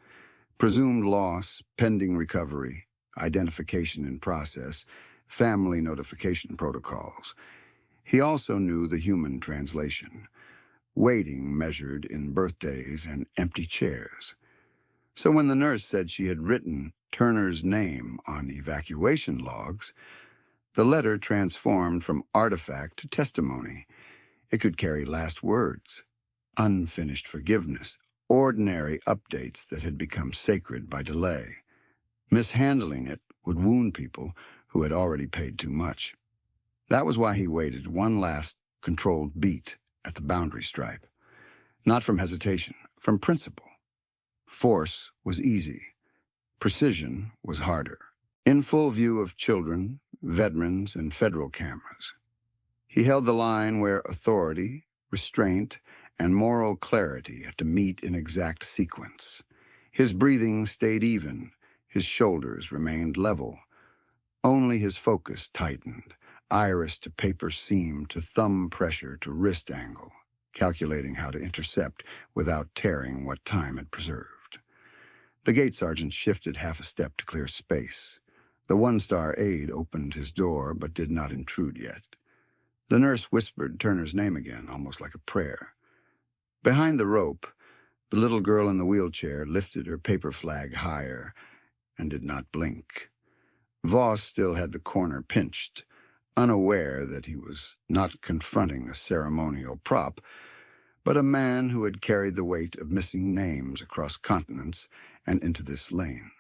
presumed loss, pending recovery, identification in process, family notification protocols. He also knew the human translation: waiting measured in birthdays and empty chairs. So when the nurse said she had written Turner's name on evacuation logs, the letter transformed from artifact to testimony. It could carry last words, unfinished forgiveness, ordinary updates that had become sacred by delay. Mishandling it would wound people who had already paid too much. That was why he waited one last controlled beat at the boundary stripe. Not from hesitation, from principle. Force was easy. Precision was harder. In full view of children, veterans, and federal cameras, he held the line where authority, restraint, and moral clarity had to meet in exact sequence. His breathing stayed even. His shoulders remained level. Only his focus tightened, iris to paper seam to thumb pressure to wrist angle, calculating how to intercept without tearing what time had preserved. The gate sergeant shifted half a step to clear space. The one-star aide opened his door but did not intrude yet. The nurse whispered Turner's name again, almost like a prayer. Behind the rope, the little girl in the wheelchair lifted her paper flag higher and did not blink. Voss still had the corner pinched, unaware that he was not confronting a ceremonial prop, but a man who had carried the weight of missing names across continents and into this lane.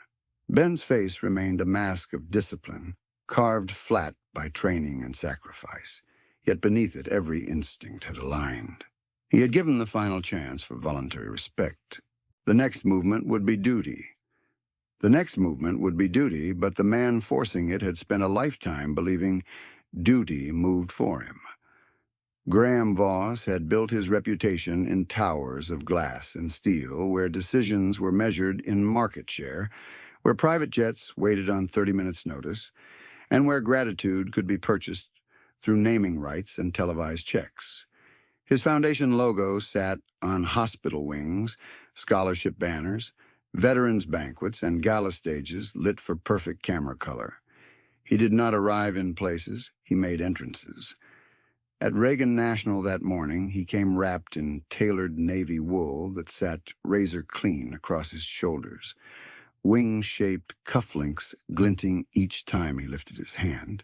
Ben's face remained a mask of discipline, carved flat by training and sacrifice, yet beneath it every instinct had aligned. He had given the final chance for voluntary respect. The next movement would be duty. But the man forcing it had spent a lifetime believing duty moved for him. Graham Voss had built his reputation in towers of glass and steel where decisions were measured in market share, where private jets waited on 30 minutes' notice, and where gratitude could be purchased through naming rights and televised checks. His foundation logo sat on hospital wings, scholarship banners, veterans' banquets, and gala stages lit for perfect camera color. He did not arrive in places, he made entrances. At Reagan National that morning, he came wrapped in tailored navy wool that sat razor clean across his shoulders, wing-shaped cufflinks glinting each time he lifted his hand,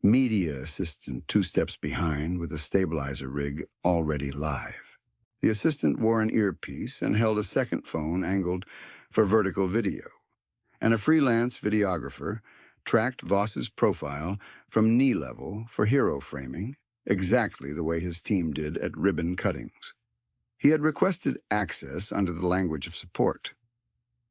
media assistant 2 steps behind with a stabilizer rig already live. The assistant wore an earpiece and held a second phone angled for vertical video, and a freelance videographer tracked Voss's profile from knee level for hero framing, exactly the way his team did at ribbon cuttings. He had requested access under the language of support.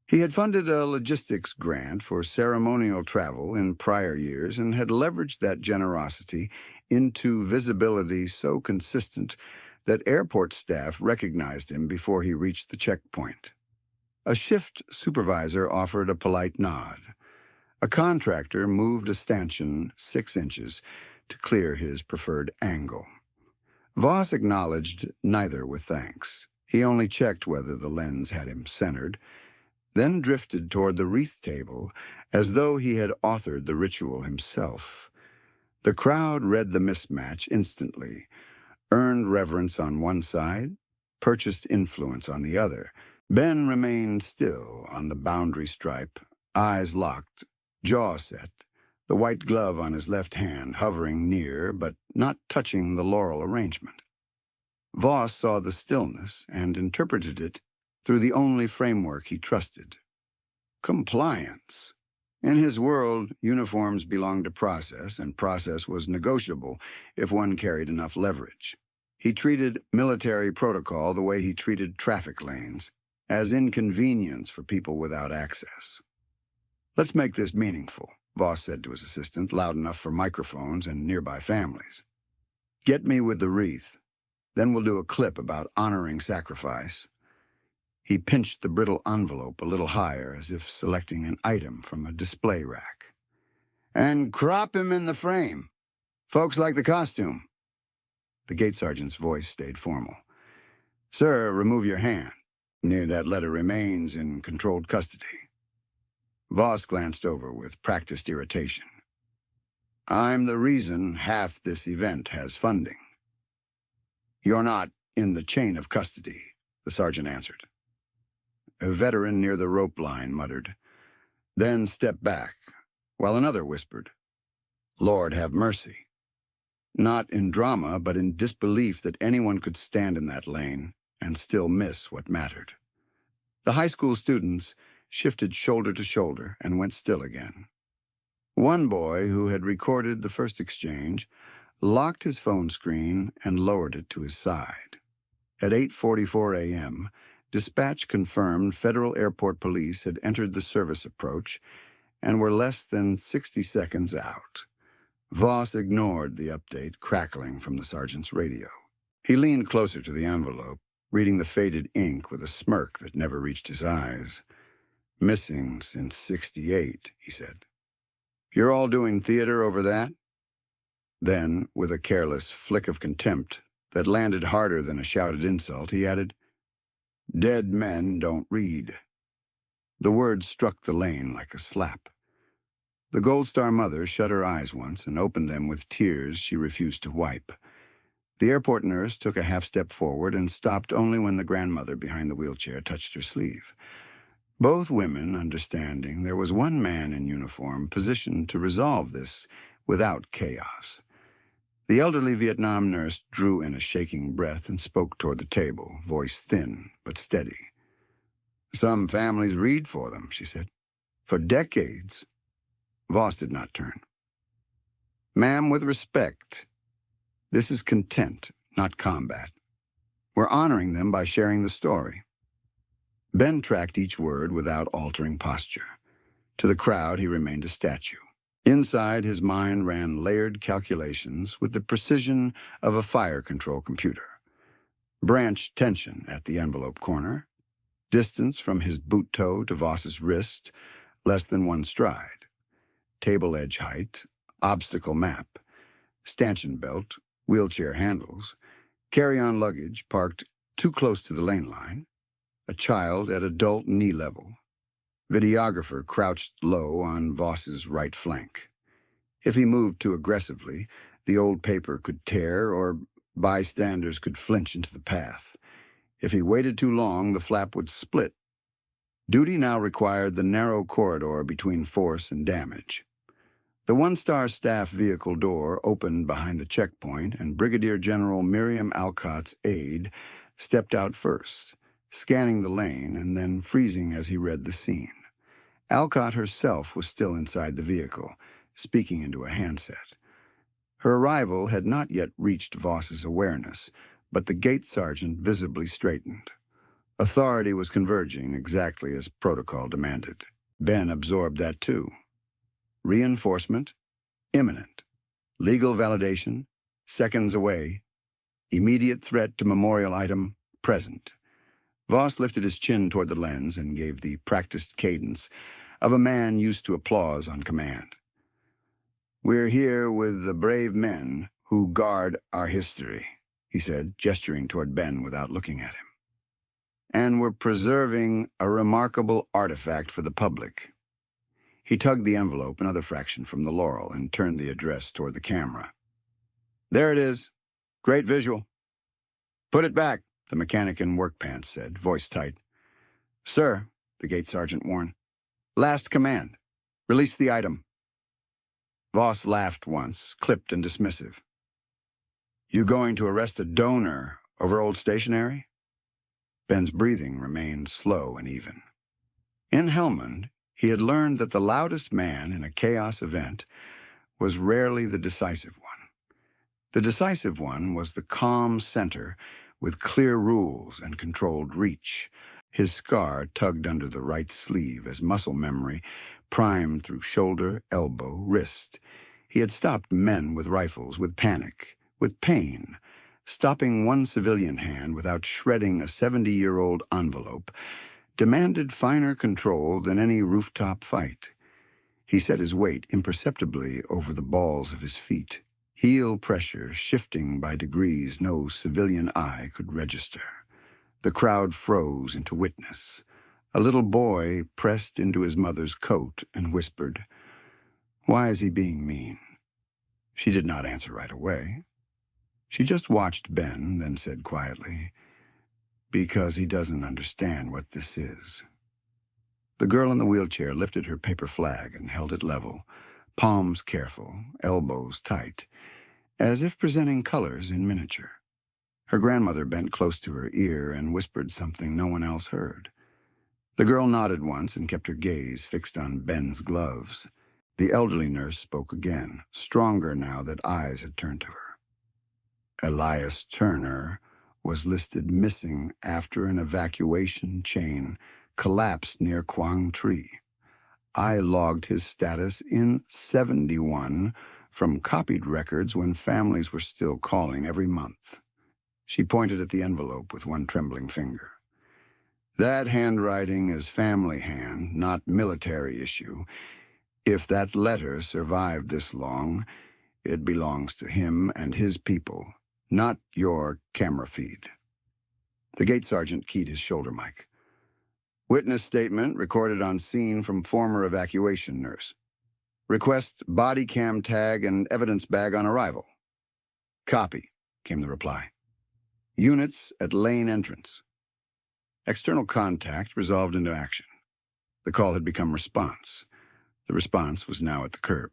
He had funded a logistics grant for ceremonial travel in prior years and had leveraged that generosity into visibility so consistent that airport staff recognized him before he reached the checkpoint. A shift supervisor offered a polite nod. A contractor moved a stanchion 6 inches to clear his preferred angle. Voss acknowledged neither with thanks. He only checked whether the lens had him centered, then drifted toward the wreath table as though he had authored the ritual himself. The crowd read the mismatch instantly, earned reverence on one side, purchased influence on the other. Ben remained still on the boundary stripe, eyes locked, jaw set, the white glove on his left hand hovering near but not touching the laurel arrangement. Voss saw the stillness and interpreted it through the only framework he trusted: compliance. In his world, uniforms belonged to process, and process was negotiable if one carried enough leverage. He treated military protocol the way he treated traffic lanes, as inconvenience for people without access. "Let's make this meaningful," Voss said to his assistant, loud enough for microphones and nearby families. "Get me with the wreath. Then we'll do a clip about honoring sacrifice." He pinched the brittle envelope a little higher, as if selecting an item from a display rack. "And crop him in the frame. Folks like the costume." The gate sergeant's voice stayed formal. "Sir, remove your hand. That letter remains in controlled custody." Voss glanced over with practiced irritation. "I'm the reason half this event has funding." "You're not in the chain of custody," the sergeant answered. A veteran near the rope line muttered, then stepped back, while another whispered, "Lord have mercy." Not in drama, but in disbelief that anyone could stand in that lane and still miss what mattered. The high school students shifted shoulder to shoulder and went still again. One boy, who had recorded the first exchange, locked his phone screen and lowered it to his side. At 8:44 a.m., dispatch confirmed Federal Airport Police had entered the service approach and were less than 60 seconds out. Voss ignored the update crackling from the sergeant's radio. He leaned closer to the envelope, reading the faded ink with a smirk that never reached his eyes. "Missing since '68, he said. "You're all doing theater over that?" Then, with a careless flick of contempt that landed harder than a shouted insult, he added, "Dead men don't read." The words struck the lane like a slap. The Gold Star mother shut her eyes once and opened them with tears she refused to wipe. The airport nurse took a half-step forward and stopped only when the grandmother behind the wheelchair touched her sleeve. Both women understanding there was one man in uniform positioned to resolve this without chaos. The elderly Vietnam nurse drew in a shaking breath and spoke toward the table, voice thin but steady. "Some families read for them," she said. "For decades." Voss did not turn. "Ma'am, with respect, this is content, not combat. We're honoring them by sharing the story." Ben tracked each word without altering posture. To the crowd, he remained a statue. Inside, his mind ran layered calculations with the precision of a fire control computer. Branch tension at the envelope corner. Distance from his boot toe to Voss's wrist, less than one stride. Table edge height, obstacle map, stanchion belt, wheelchair handles, carry-on luggage parked too close to the lane line, a child at adult knee level, videographer crouched low on Voss's right flank. If he moved too aggressively, the old paper could tear or bystanders could flinch into the path. If he waited too long, the flap would split. Duty now required the narrow corridor between force and damage. The one-star staff vehicle door opened behind the checkpoint, and Brigadier General Miriam Alcott's aide stepped out first, scanning the lane and then freezing as he read the scene. Alcott herself was still inside the vehicle, speaking into a handset. Her arrival had not yet reached Voss's awareness, but the gate sergeant visibly straightened. Authority was converging exactly as protocol demanded. Ben absorbed that too. Reinforcement, imminent. Legal validation, seconds away. Immediate threat to memorial item, present. Voss lifted his chin toward the lens and gave the practiced cadence of a man used to applause on command. "We're here with the brave men who guard our history," he said, gesturing toward Ben without looking at him. "And we're preserving a remarkable artifact for the public." He tugged the envelope another fraction from the laurel and turned the address toward the camera. "There it is. Great visual." "Put it back," the mechanic in work pants said, voice tight. "Sir," the gate sergeant warned. "Last command. Release the item." Voss laughed once, clipped and dismissive. "You going to arrest a donor over old stationery?" Ben's breathing remained slow and even. In Helmand, He had learned that the loudest man in a chaos event was rarely the decisive one. The decisive one was the calm center with clear rules and controlled reach. His scar tugged under the right sleeve as muscle memory primed through shoulder, elbow, wrist. He had stopped men with rifles, with panic, with pain. Stopping one civilian hand without shredding a 70-year-old envelope demanded finer control than any rooftop fight. He set his weight imperceptibly over the balls of his feet, heel pressure shifting by degrees no civilian eye could register. The crowd froze into witness. A little boy pressed into his mother's coat and whispered, "Why is he being mean?" She did not answer right away. She just watched Ben, then said quietly, "Because he doesn't understand what this is." The girl in the wheelchair lifted her paper flag and held it level, palms careful, elbows tight, as if presenting colors in miniature. Her grandmother bent close to her ear and whispered something no one else heard. The girl nodded once and kept her gaze fixed on Ben's gloves. The elderly nurse spoke again, stronger now that eyes had turned to her. Elias Turner was listed missing after an evacuation chain collapsed near Quang Tri. I logged his status in 71 from copied records when families were still calling every month. She pointed at the envelope with one trembling finger. That handwriting is family hand, not military issue. If that letter survived this long, it belongs to him and his people, not your camera feed. The gate sergeant keyed his shoulder mic. Witness statement recorded on scene from former evacuation nurse. Request body cam tag and evidence bag on arrival. Copy, came the reply. Units at lane entrance. External contact resolved into action. The call had become response. The response was now at the curb.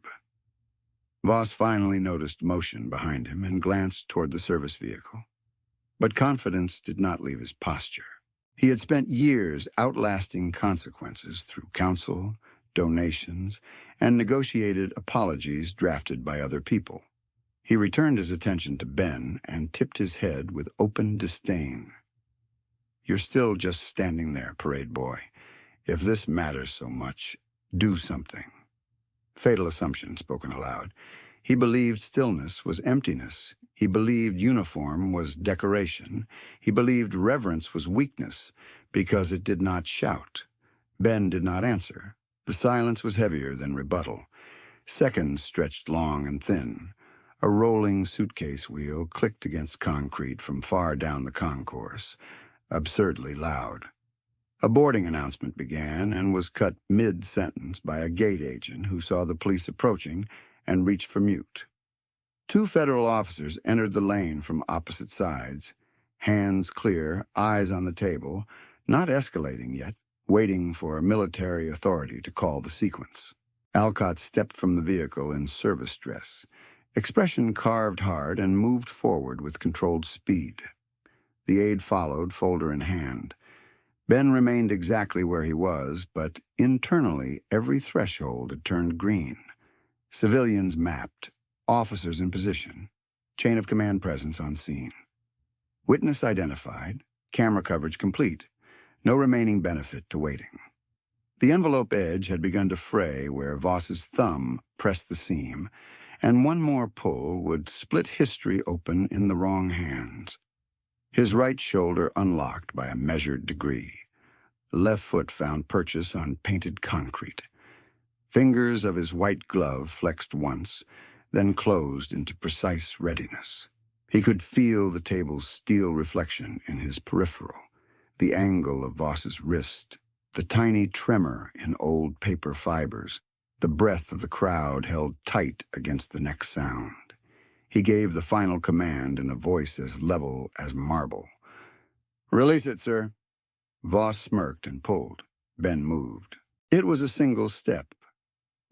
Voss finally noticed motion behind him and glanced toward the service vehicle. But confidence did not leave his posture. He had spent years outlasting consequences through counsel, donations, and negotiated apologies drafted by other people. He returned his attention to Ben and tipped his head with open disdain. "You're still just standing there, parade boy. If this matters so much, do something." Fatal assumption spoken aloud. He believed stillness was emptiness. He believed uniform was decoration. He believed reverence was weakness because it did not shout. Ben did not answer. The silence was heavier than rebuttal. Seconds stretched long and thin. A rolling suitcase wheel clicked against concrete from far down the concourse, absurdly loud. A boarding announcement began and was cut mid-sentence by a gate agent who saw the police approaching and reached for mute. Two federal officers entered the lane from opposite sides, hands clear, eyes on the table, not escalating yet, waiting for a military authority to call the sequence. Alcott stepped from the vehicle in service dress, expression carved hard, and moved forward with controlled speed. The aide followed, folder in hand. Ben remained exactly where he was, but internally every threshold had turned green. Civilians mapped, officers in position, chain of command presence on scene. Witness identified, camera coverage complete, no remaining benefit to waiting. The envelope edge had begun to fray where Voss's thumb pressed the seam, and one more pull would split history open in the wrong hands. His right shoulder unlocked by a measured degree. Left foot found purchase on painted concrete. Fingers of his white glove flexed once, then closed into precise readiness. He could feel the table's steel reflection in his peripheral, the angle of Voss's wrist, the tiny tremor in old paper fibers, the breath of the crowd held tight against the next sound. He gave the final command in a voice as level as marble. "Release it, sir." Voss smirked and pulled. Ben moved. It was a single step.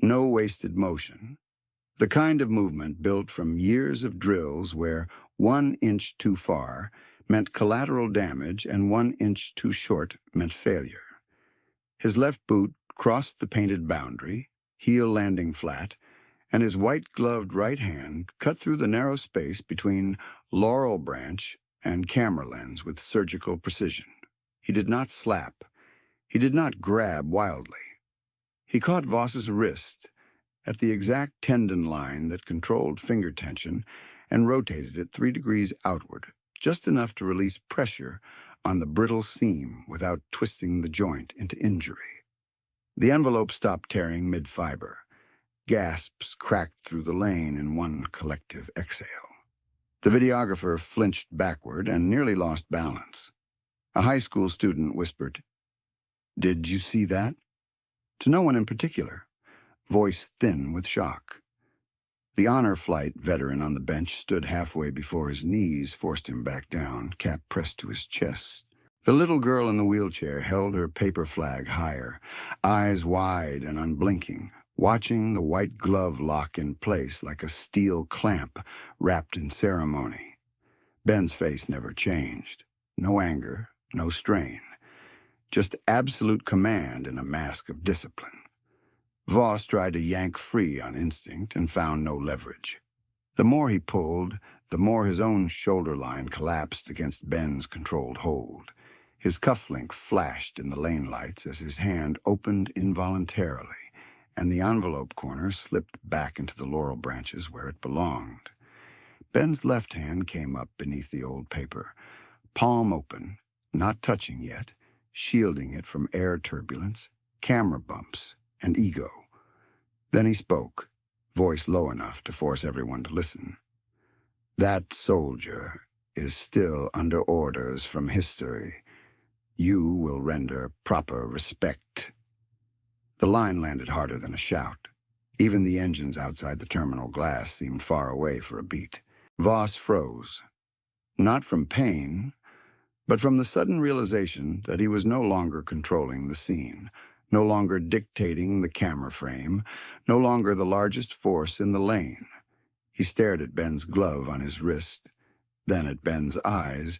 No wasted motion. The kind of movement built from years of drills where 1 inch too far meant collateral damage and 1 inch too short meant failure. His left boot crossed the painted boundary, heel landing flat, and his white-gloved right hand cut through the narrow space between laurel branch and camera lens with surgical precision. He did not slap. He did not grab wildly. He caught Voss's wrist at the exact tendon line that controlled finger tension and rotated it 3 degrees outward, just enough to release pressure on the brittle seam without twisting the joint into injury. The envelope stopped tearing mid-fiber. Gasps cracked through the lane in one collective exhale. The videographer flinched backward and nearly lost balance. A high school student whispered, "Did you see that?" To no one in particular, voice thin with shock. The honor flight veteran on the bench stood halfway before his knees forced him back down, cap pressed to his chest. The little girl in the wheelchair held her paper flag higher, eyes wide and unblinking, watching the white glove lock in place like a steel clamp wrapped in ceremony. Ben's face never changed. No anger, no strain. Just absolute command in a mask of discipline. Voss tried to yank free on instinct and found no leverage. The more he pulled, the more his own shoulder line collapsed against Ben's controlled hold. His cufflink flashed in the lane lights as his hand opened involuntarily, and the envelope corner slipped back into the laurel branches where it belonged. Ben's left hand came up beneath the old paper, palm open, not touching yet, shielding it from air turbulence, camera bumps, and ego. Then he spoke, voice low enough to force everyone to listen. "That soldier is still under orders from history. You will render proper respect." The line landed harder than a shout. Even the engines outside the terminal glass seemed far away for a beat. Voss froze. Not from pain, but from the sudden realization that he was no longer controlling the scene, no longer dictating the camera frame, no longer the largest force in the lane. He stared at Ben's glove on his wrist, then at Ben's eyes,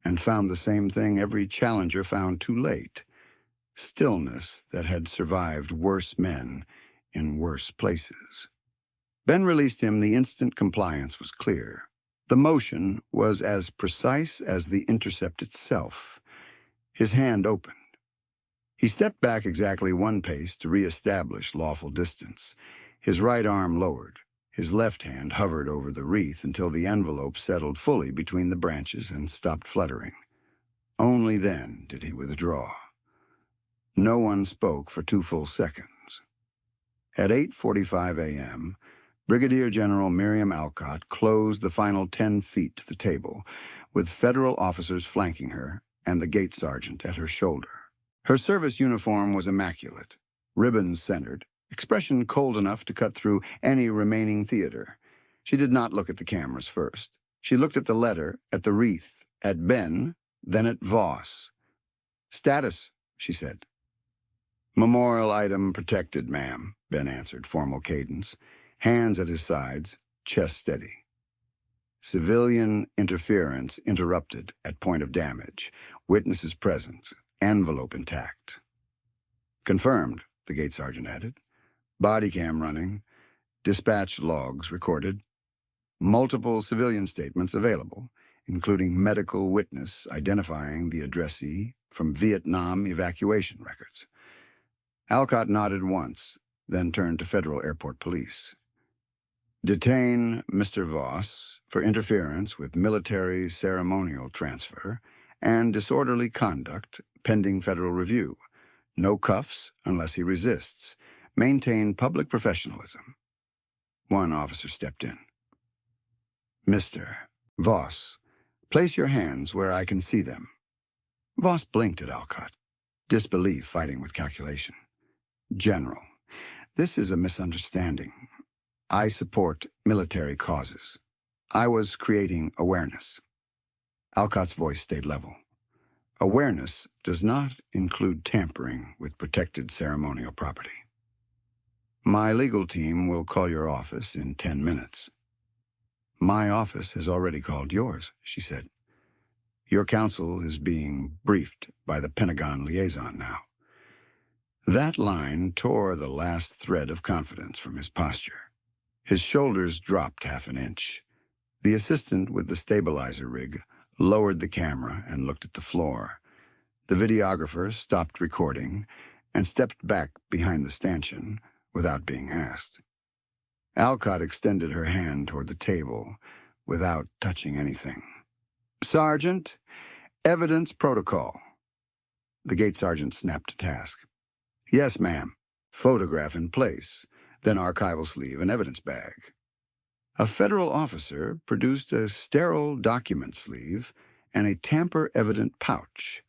and found the same thing every challenger found too late: stillness that had survived worse men in worse places. Ben released him the instant compliance was clear. The motion was as precise as the intercept itself. His hand opened. He stepped back exactly 1 pace to reestablish lawful distance. His right arm lowered. His left hand hovered over the wreath until the envelope settled fully between the branches and stopped fluttering. Only then did he withdraw. No one spoke for 2 full seconds. At 8:45 a.m., Brigadier General Miriam Alcott closed the final 10 feet to the table, with federal officers flanking her and the gate sergeant at her shoulder. Her service uniform was immaculate, ribbons centered, expression cold enough to cut through any remaining theater. She did not look at the cameras first. She looked at the letter, at the wreath, at Ben, then at Voss. "Status," she said. "Memorial item protected, ma'am," Ben answered, formal cadence, hands at his sides, chest steady. "Civilian interference interrupted at point of damage. Witnesses present. Envelope intact." "Confirmed," the gate sergeant added. "Body cam running. Dispatch logs recorded. Multiple civilian statements available, including medical witness identifying the addressee from Vietnam evacuation records." Alcott nodded once, then turned to Federal Airport Police. "Detain Mr. Voss for interference with military ceremonial transfer and disorderly conduct pending federal review. No cuffs unless he resists. Maintain public professionalism." One officer stepped in. "Mr. Voss, place your hands where I can see them." Voss blinked at Alcott, disbelief fighting with calculation. "General, this is a misunderstanding. I support military causes. I was creating awareness." Alcott's voice stayed level. "Awareness does not include tampering with protected ceremonial property. My legal team will call your office in 10 minutes. "My office has already called yours," she said. "Your counsel is being briefed by the Pentagon liaison now." That line tore the last thread of confidence from his posture. His shoulders dropped half an inch. The assistant with the stabilizer rig lowered the camera and looked at the floor. The videographer stopped recording and stepped back behind the stanchion without being asked. Alcott extended her hand toward the table without touching anything. "Sergeant, evidence protocol." The gate sergeant snapped to task. "Yes, ma'am." Photograph in place, then archival sleeve and evidence bag. A federal officer produced a sterile document sleeve and a tamper-evident pouch.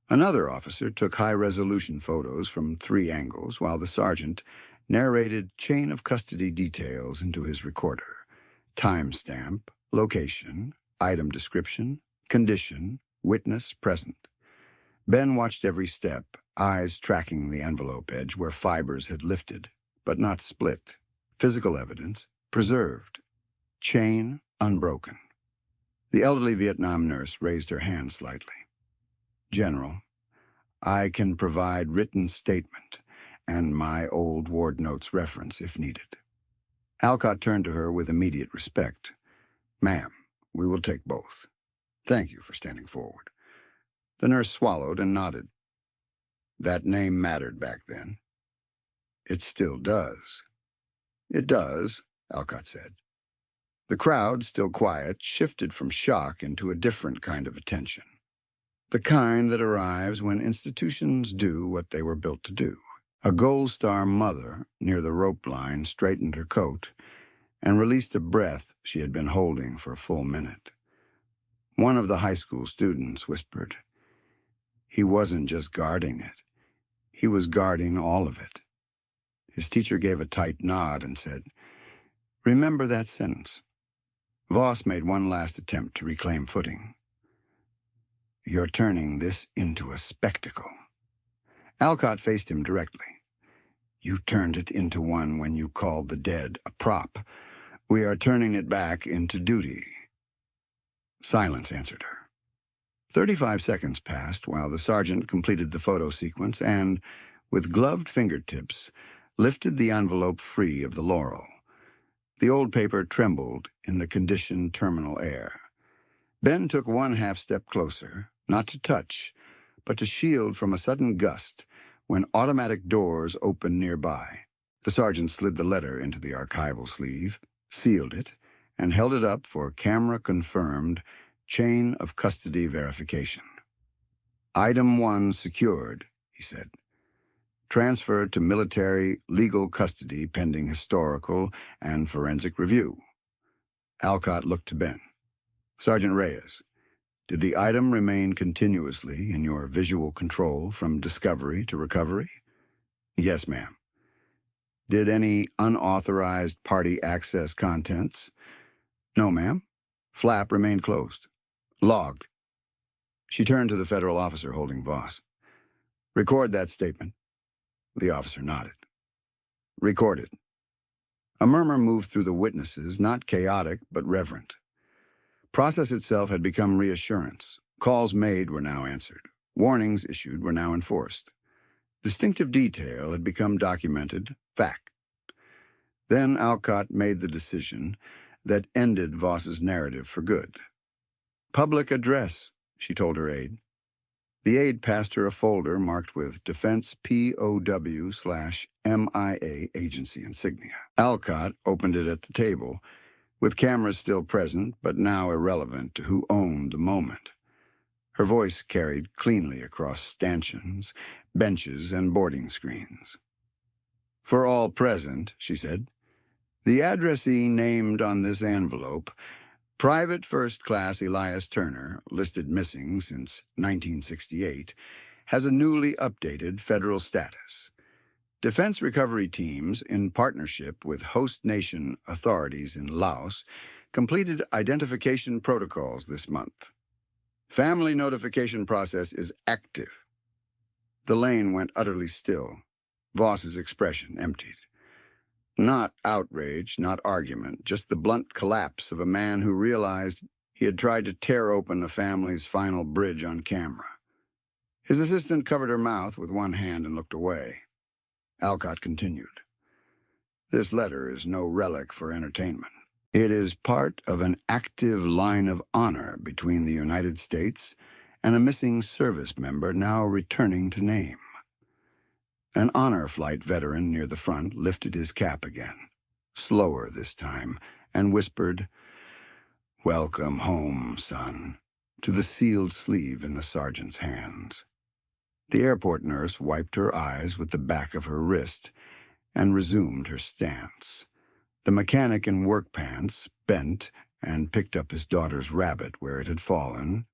Another officer took high-resolution photos from 3 angles while the sergeant narrated chain of custody details into his recorder. Timestamp, location, item description, condition, witness present. Ben watched every step, eyes tracking the envelope edge where fibers had lifted, but not split. Physical evidence preserved. Chain unbroken. The elderly Vietnam nurse raised her hand slightly. "General, I can provide written statement and my old ward notes reference if needed." Alcott turned to her with immediate respect. "Ma'am, we will take both. Thank you for standing forward." The nurse swallowed and nodded. "That name mattered back then." "It still does." "It does," Alcott said. The crowd, still quiet, shifted from shock into a different kind of attention. The kind that arrives when institutions do what they were built to do. A Gold Star mother near the rope line straightened her coat and released a breath she had been holding for a full minute. One of the high school students whispered, "He wasn't just guarding it. He was guarding all of it." His teacher gave a tight nod and said, "Remember that sentence." Voss made one last attempt to reclaim footing. "You're turning this into a spectacle." Alcott faced him directly. "You turned it into one when you called the dead a prop. We are turning it back into duty." Silence answered her. 35 seconds passed while the sergeant completed the photo sequence and, with gloved fingertips, lifted the envelope free of the laurel. The old paper trembled in the conditioned terminal air. Ben took one half-step closer, not to touch, but to shield from a sudden gust when automatic doors opened nearby. The sergeant slid the letter into the archival sleeve, sealed it, and held it up for camera-confirmed chain of custody verification. "Item 1 secured," he said. "Transferred to military legal custody pending historical and forensic review." Alcott looked to Ben. "Sergeant Reyes, did the item remain continuously in your visual control from discovery to recovery?" "Yes, ma'am." "Did any unauthorized party access contents?" "No, ma'am. Flap remained closed." "Logged." She turned to the federal officer holding Voss. "Record that statement." The officer nodded. "Recorded." A murmur moved through the witnesses, not chaotic but reverent. Process itself had become reassurance. Calls made were now answered. Warnings issued were now enforced. Distinctive detail had become documented fact. Then Alcott made the decision that ended Voss's narrative for good. "Public address," she told her aide. The aide passed her a folder marked with Defense POW/MIA agency insignia. Alcott opened it at the table, with cameras still present but now irrelevant to who owned the moment. Her voice carried cleanly across stanchions, benches, and boarding screens. "For all present," she said, "the addressee named on this envelope, Private First Class Elias Turner, listed missing since 1968, has a newly updated federal status. Defense recovery teams, in partnership with host nation authorities in Laos, completed identification protocols this month. Family notification process is active." The lane went utterly still. Voss's expression emptied. Not outrage, not argument, just the blunt collapse of a man who realized he had tried to tear open a family's final bridge on camera. His assistant covered her mouth with one hand and looked away. Alcott continued. This letter is no relic for entertainment. It is part of an active line of honor between the United States and a missing service member now returning to name. An honor flight veteran near the front lifted his cap again, slower this time, and whispered, "Welcome home, son," to the sealed sleeve in the sergeant's hands. The airport nurse wiped her eyes with the back of her wrist and resumed her stance. The mechanic in work pants bent and picked up his daughter's rabbit where it had fallen,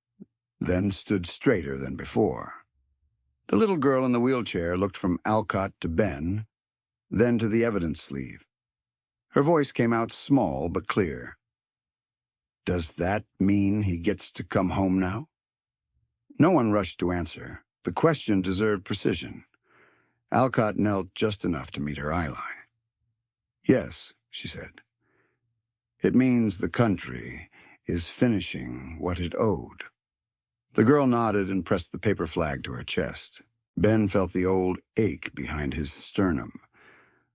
then stood straighter than before. The little girl in the wheelchair looked from Alcott to Ben, then to the evidence sleeve. Her voice came out small but clear. "Does that mean he gets to come home now?" No one rushed to answer. The question deserved precision. Alcott knelt just enough to meet her eyeline. "Yes," she said. "It means the country is finishing what it owed." The girl nodded and pressed the paper flag to her chest. Ben felt the old ache behind his sternum,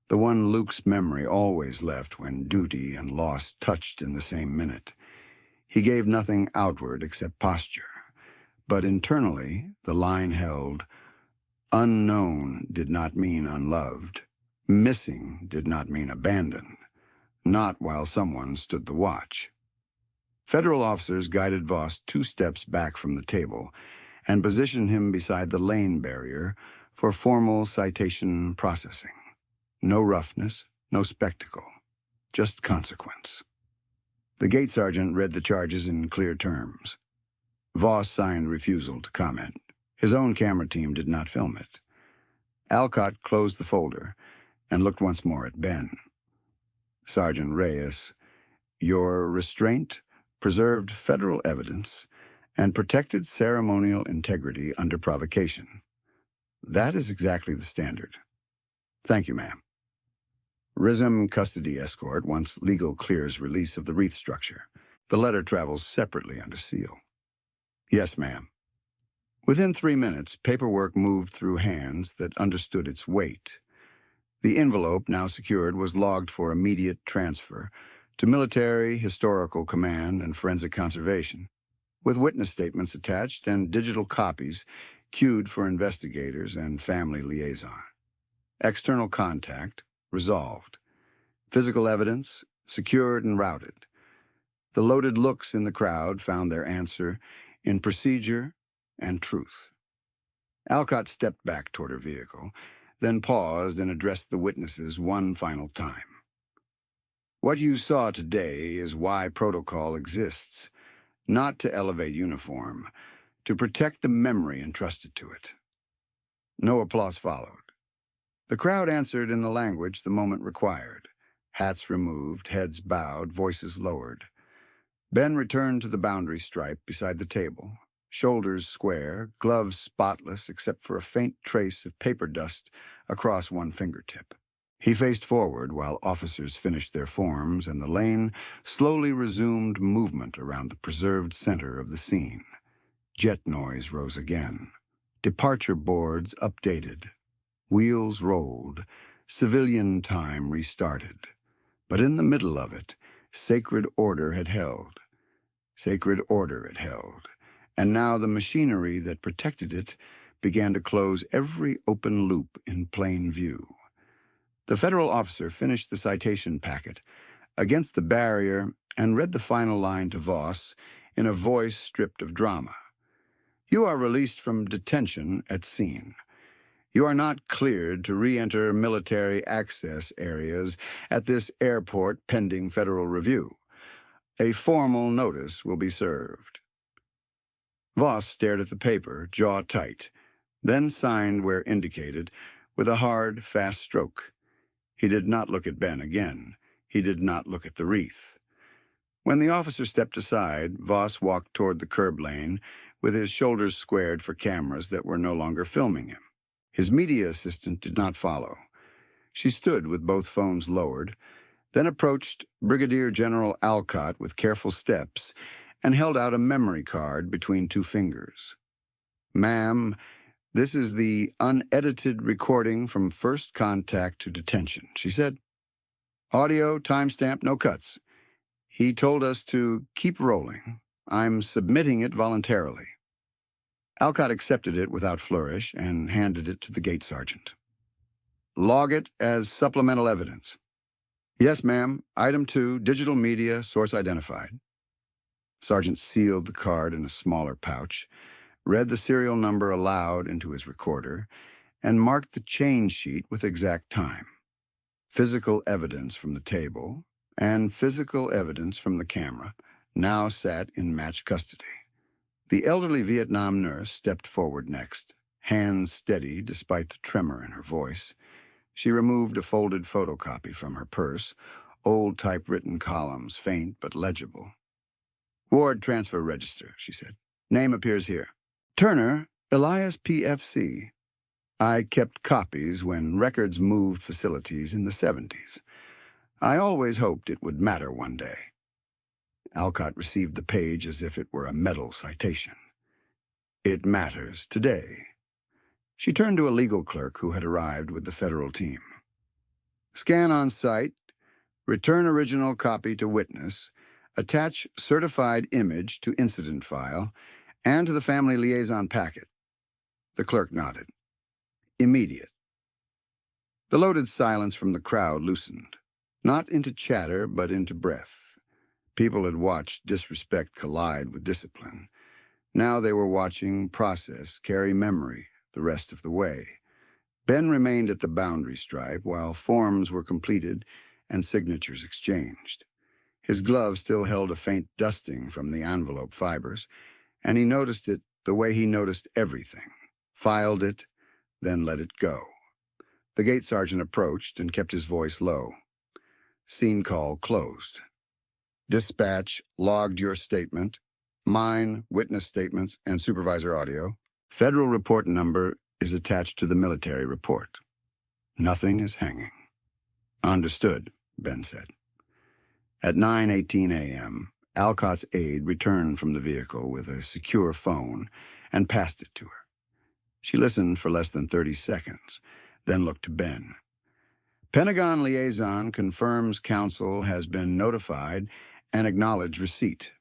the one Luke's memory always left when duty and loss touched in the same minute. He gave nothing outward except posture, but internally the line held. Unknown did not mean unloved. Missing did not mean abandoned, not while someone stood the watch. Federal officers guided Voss 2 steps back from the table and positioned him beside the lane barrier for formal citation processing. No roughness, no spectacle, just consequence. The gate sergeant read the charges in clear terms. Voss signed refusal to comment. His own camera team did not film it. Alcott closed the folder and looked once more at Ben. "Sergeant Reyes, your restraint preserved federal evidence and protected ceremonial integrity under provocation. That is exactly the standard. Thank you, ma'am. Resume custody escort once legal clears release of the Wreath structure. The letter travels separately under seal." "Yes, ma'am." Within 3 minutes, paperwork moved through hands that understood its weight. The envelope, now secured, was logged for immediate transfer to Military Historical Command and Forensic Conservation, with witness statements attached and digital copies queued for investigators and family liaison. External contact resolved. Physical evidence secured and routed. The loaded looks in the crowd found their answer in procedure and truth. Alcott stepped back toward her vehicle, then paused and addressed the witnesses one final time. "What you saw today is why protocol exists, not to elevate uniform, to protect the memory entrusted to it." No applause followed. The crowd answered in the language the moment required. Hats removed, heads bowed, voices lowered. Ben returned to the boundary stripe beside the table, shoulders square, gloves spotless except for a faint trace of paper dust across one fingertip. He faced forward while officers finished their forms and the lane slowly resumed movement around the preserved center of the scene. Jet noise rose again. Departure boards updated. Wheels rolled. Civilian time restarted. But in the middle of it, sacred order had held. Sacred order it held. And now the machinery that protected it began to close every open loop in plain view. The federal officer finished the citation packet against the barrier and read the final line to Voss in a voice stripped of drama. "You are released from detention at scene. You are not cleared to re-enter military access areas at this airport pending federal review. A formal notice will be served." Voss stared at the paper, jaw tight, then signed where indicated with a hard, fast stroke. He did not look at Ben again. He did not look at the wreath. When the officer stepped aside, Voss walked toward the curb lane with his shoulders squared for cameras that were no longer filming him. His media assistant did not follow. She stood with both phones lowered, then approached Brigadier General Alcott with careful steps and held out a memory card between 2 fingers. "Ma'am, This is the unedited recording from first contact to detention, she said. Audio, timestamp, no cuts. He told us to keep rolling. I'm submitting it voluntarily. Alcott accepted it without flourish and handed it to the gate sergeant. Log it as supplemental evidence. Yes, ma'am. Item 2, digital media, source identified. Sergeant sealed the card in a smaller pouch, read the serial number aloud into his recorder, and marked the change sheet with exact time. Physical evidence from the table and physical evidence from the camera now sat in match custody. The elderly Vietnam nurse stepped forward next, hands steady despite the tremor in her voice. She removed a folded photocopy from her purse, old typewritten columns, faint but legible. Ward transfer register, she said. Name appears here. Turner, Elias PFC. I kept copies when records moved facilities in the 70s. I always hoped it would matter one day. Alcott received the page as if it were a medal citation. It matters today. She turned to a legal clerk who had arrived with the federal team. Scan on site, return original copy to witness, attach certified image to incident file, and to the family liaison packet. The clerk nodded. Immediate. The loaded silence from the crowd loosened, not into chatter, but into breath. People had watched disrespect collide with discipline. Now they were watching process carry memory the rest of the way. Ben remained at the boundary stripe while forms were completed and signatures exchanged. His glove still held a faint dusting from the envelope fibers, and he noticed it the way he noticed everything, filed it, then let it go. The gate sergeant approached and kept his voice low. Scene call closed. Dispatch logged your statement, mine, witness statements, and supervisor audio. Federal report number is attached to the military report. Nothing is hanging. Understood, Ben said. At 9:18 a.m., Alcott's aide returned from the vehicle with a secure phone and passed it to her. She listened for less than 30 seconds, then looked to Ben. Pentagon liaison confirms counsel has been notified and acknowledged receipt.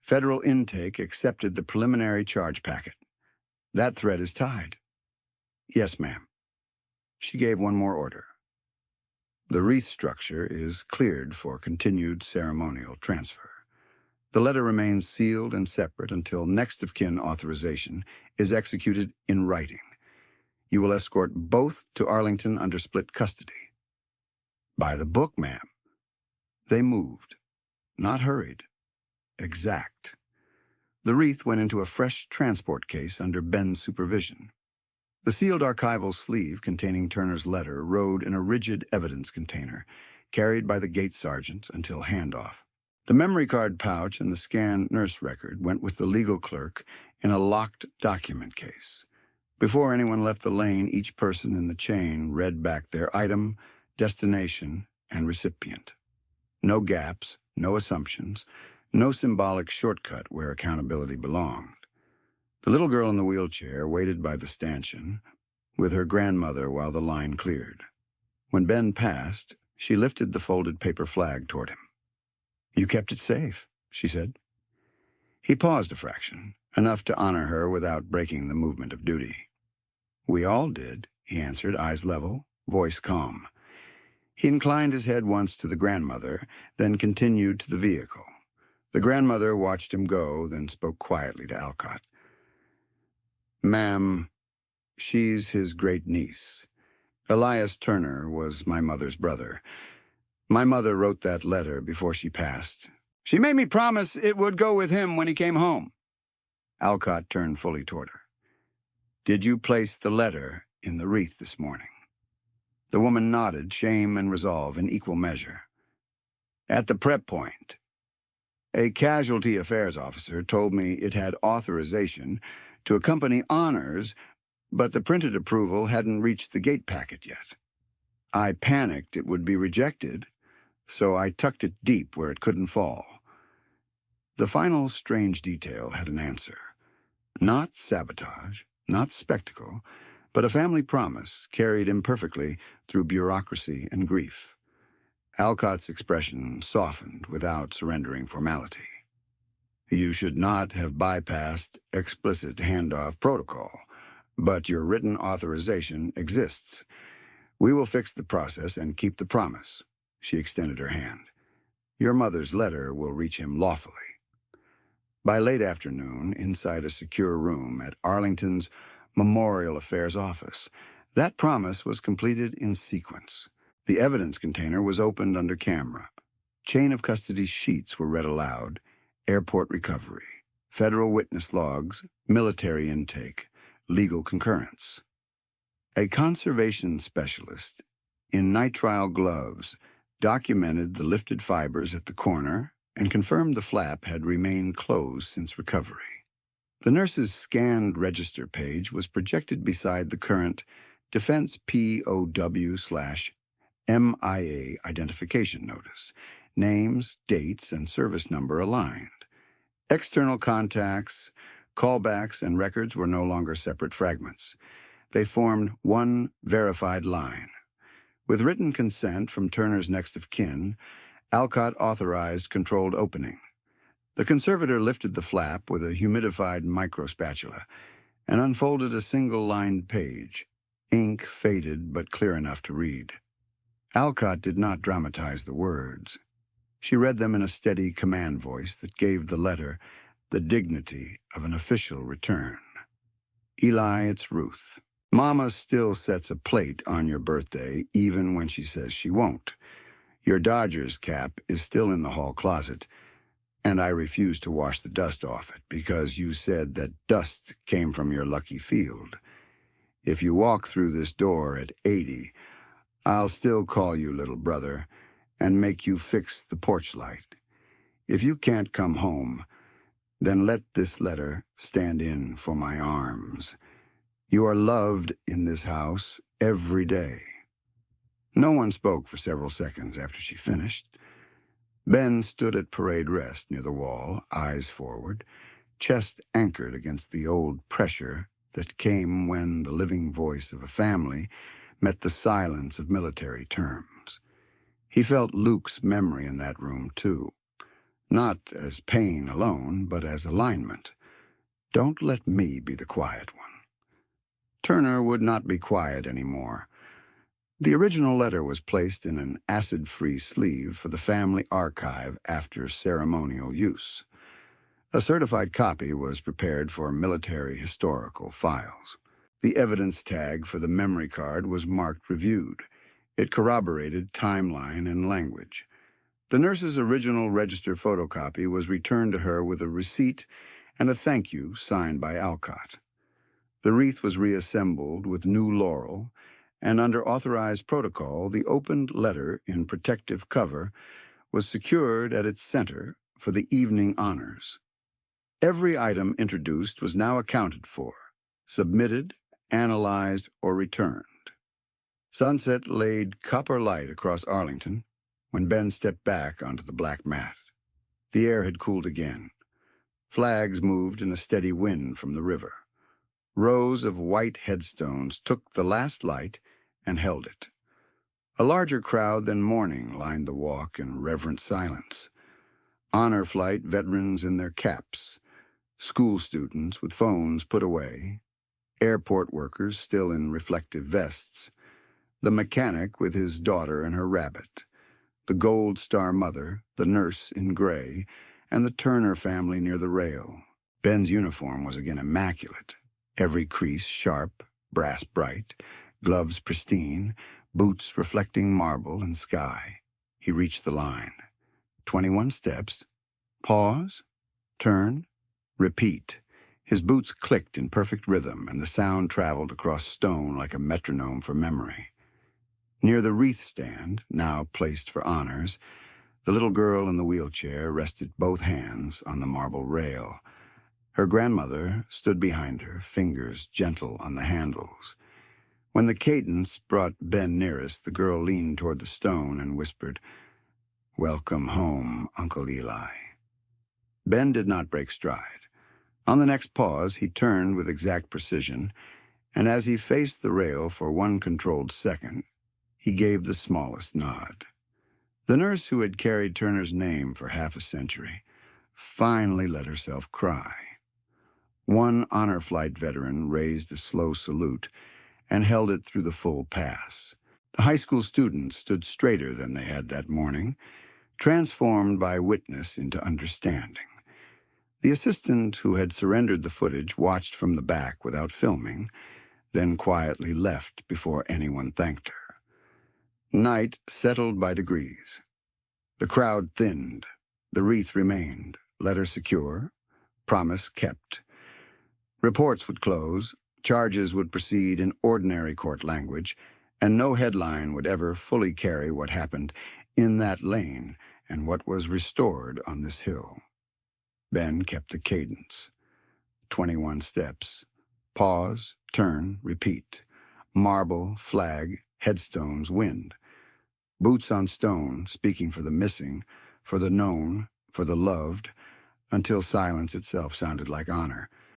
Federal intake accepted the preliminary charge packet. That thread is tied. Yes, ma'am. She gave one more order. The Wreath structure is cleared for continued ceremonial transfer. The letter remains sealed and separate until next of kin authorization is executed in writing. You will escort both to Arlington under split custody. By the book, ma'am. They moved, not hurried, exact. The Wreath went into a fresh transport case under Ben's supervision. The sealed archival sleeve containing Turner's letter rode in a rigid evidence container, carried by the gate sergeant until handoff. The memory card pouch and the scanned nurse record went with the legal clerk in a locked document case. Before anyone left the lane, each person in the chain read back their item, destination, and recipient. No gaps, no assumptions, no symbolic shortcut where accountability belonged. The little girl in the wheelchair waited by the stanchion with her grandmother while the line cleared. When Ben passed, she lifted the folded paper flag toward him. You kept it safe, she said. He paused a fraction, enough to honor her without breaking the movement of duty. We all did, he answered, eyes level, voice calm. He inclined his head once to the grandmother, then continued to the vehicle. The grandmother watched him go, then spoke quietly to Alcott. Ma'am, she's his great-niece. Elias Turner was my mother's brother. My mother wrote that letter before she passed. She made me promise it would go with him when he came home. Alcott turned fully toward her. Did you place the letter in the wreath this morning? The woman nodded, shame and resolve in equal measure. At the prep point. A casualty affairs officer told me it had authorization to accompany honors, but the printed approval hadn't reached the gate packet yet. I panicked it would be rejected, so I tucked it deep where it couldn't fall. The final strange detail had an answer. Not sabotage, not spectacle, but a family promise carried imperfectly through bureaucracy and grief. Alcott's expression softened without surrendering formality. You should not have bypassed explicit handoff protocol, but your written authorization exists. We will fix the process and keep the promise. She extended her hand. Your mother's letter will reach him lawfully. By late afternoon, inside a secure room at Arlington's Memorial Affairs office, that promise was completed in sequence. The evidence container was opened under camera. Chain of custody sheets were read aloud. Airport recovery, federal witness logs, military intake, legal concurrence. A conservation specialist in nitrile gloves documented the lifted fibers at the corner and confirmed the flap had remained closed since recovery. The nurse's scanned register page was projected beside the current Defense POW/MIA identification notice. Names, dates, and service number aligned. External contacts, callbacks, and records were no longer separate fragments. They formed one verified line. With written consent from Turner's next of kin, Alcott authorized controlled opening. The conservator lifted the flap with a humidified microspatula and unfolded a single-lined page, ink faded but clear enough to read. Alcott did not dramatize the words. She read them in a steady command voice that gave the letter the dignity of an official return. Eli, it's Ruth. Mama still sets a plate on your birthday, even when she says she won't. Your Dodgers cap is still in the hall closet, and I refuse to wash the dust off it because you said that dust came from your lucky field. If you walk through this door at 80, I'll still call you little brother and make you fix the porch light. If you can't come home, then let this letter stand in for my arms. You are loved in this house every day. No one spoke for several seconds after she finished. Ben stood at parade rest near the wall, eyes forward, chest anchored against the old pressure that came when the living voice of a family met the silence of military terms. He felt Luke's memory in that room, too. Not as pain alone, but as alignment. Don't let me be the quiet one. Turner would not be quiet anymore. The original letter was placed in an acid-free sleeve for the family archive after ceremonial use. A certified copy was prepared for military historical files. The evidence tag for the memory card was marked reviewed. It corroborated timeline and language. The nurse's original register photocopy was returned to her with a receipt and a thank you signed by Alcott. The wreath was reassembled with new laurel, and under authorized protocol, the opened letter in protective cover was secured at its center for the evening honors. Every item introduced was now accounted for, submitted, analyzed, or returned. Sunset laid copper light across Arlington when Ben stepped back onto the black mat. The air had cooled again. Flags moved in a steady wind from the river. Rows of white headstones took the last light and held it. A larger crowd than morning lined the walk in reverent silence. Honor flight veterans in their caps, school students with phones put away, airport workers still in reflective vests, the mechanic with his daughter and her rabbit, the Gold Star mother, the nurse in gray, and the Turner family near the rail. Ben's uniform was again immaculate. Every crease sharp, brass bright, gloves pristine, boots reflecting marble and sky. He reached the line. 21 steps. Pause. Turn. Repeat. His boots clicked in perfect rhythm, and the sound traveled across stone like a metronome for memory. Near the wreath stand, now placed for honors, the little girl in the wheelchair rested both hands on the marble rail. Her grandmother stood behind her, fingers gentle on the handles. When the cadence brought Ben nearest, the girl leaned toward the stone and whispered, "Welcome home, Uncle Eli." Ben did not break stride. On the next pause, he turned with exact precision, and as he faced the rail for one controlled second, he gave the smallest nod. The nurse who had carried Turner's name for half a century finally let herself cry. One honor flight veteran raised a slow salute and held it through the full pass. The high school students stood straighter than they had that morning, transformed by witness into understanding. The assistant who had surrendered the footage watched from the back without filming, then quietly left before anyone thanked her. Night settled by degrees. The crowd thinned. The wreath remained. Letter secure. Promise kept. Reports would close. Charges would proceed in ordinary court language, and no headline would ever fully carry what happened in that lane and what was restored on this hill. Ben kept the cadence. 21 steps. Pause, turn, repeat. Marble, flag, headstones, wind. Boots on stone, speaking for the missing, for the known, for the loved, until silence itself sounded like honor.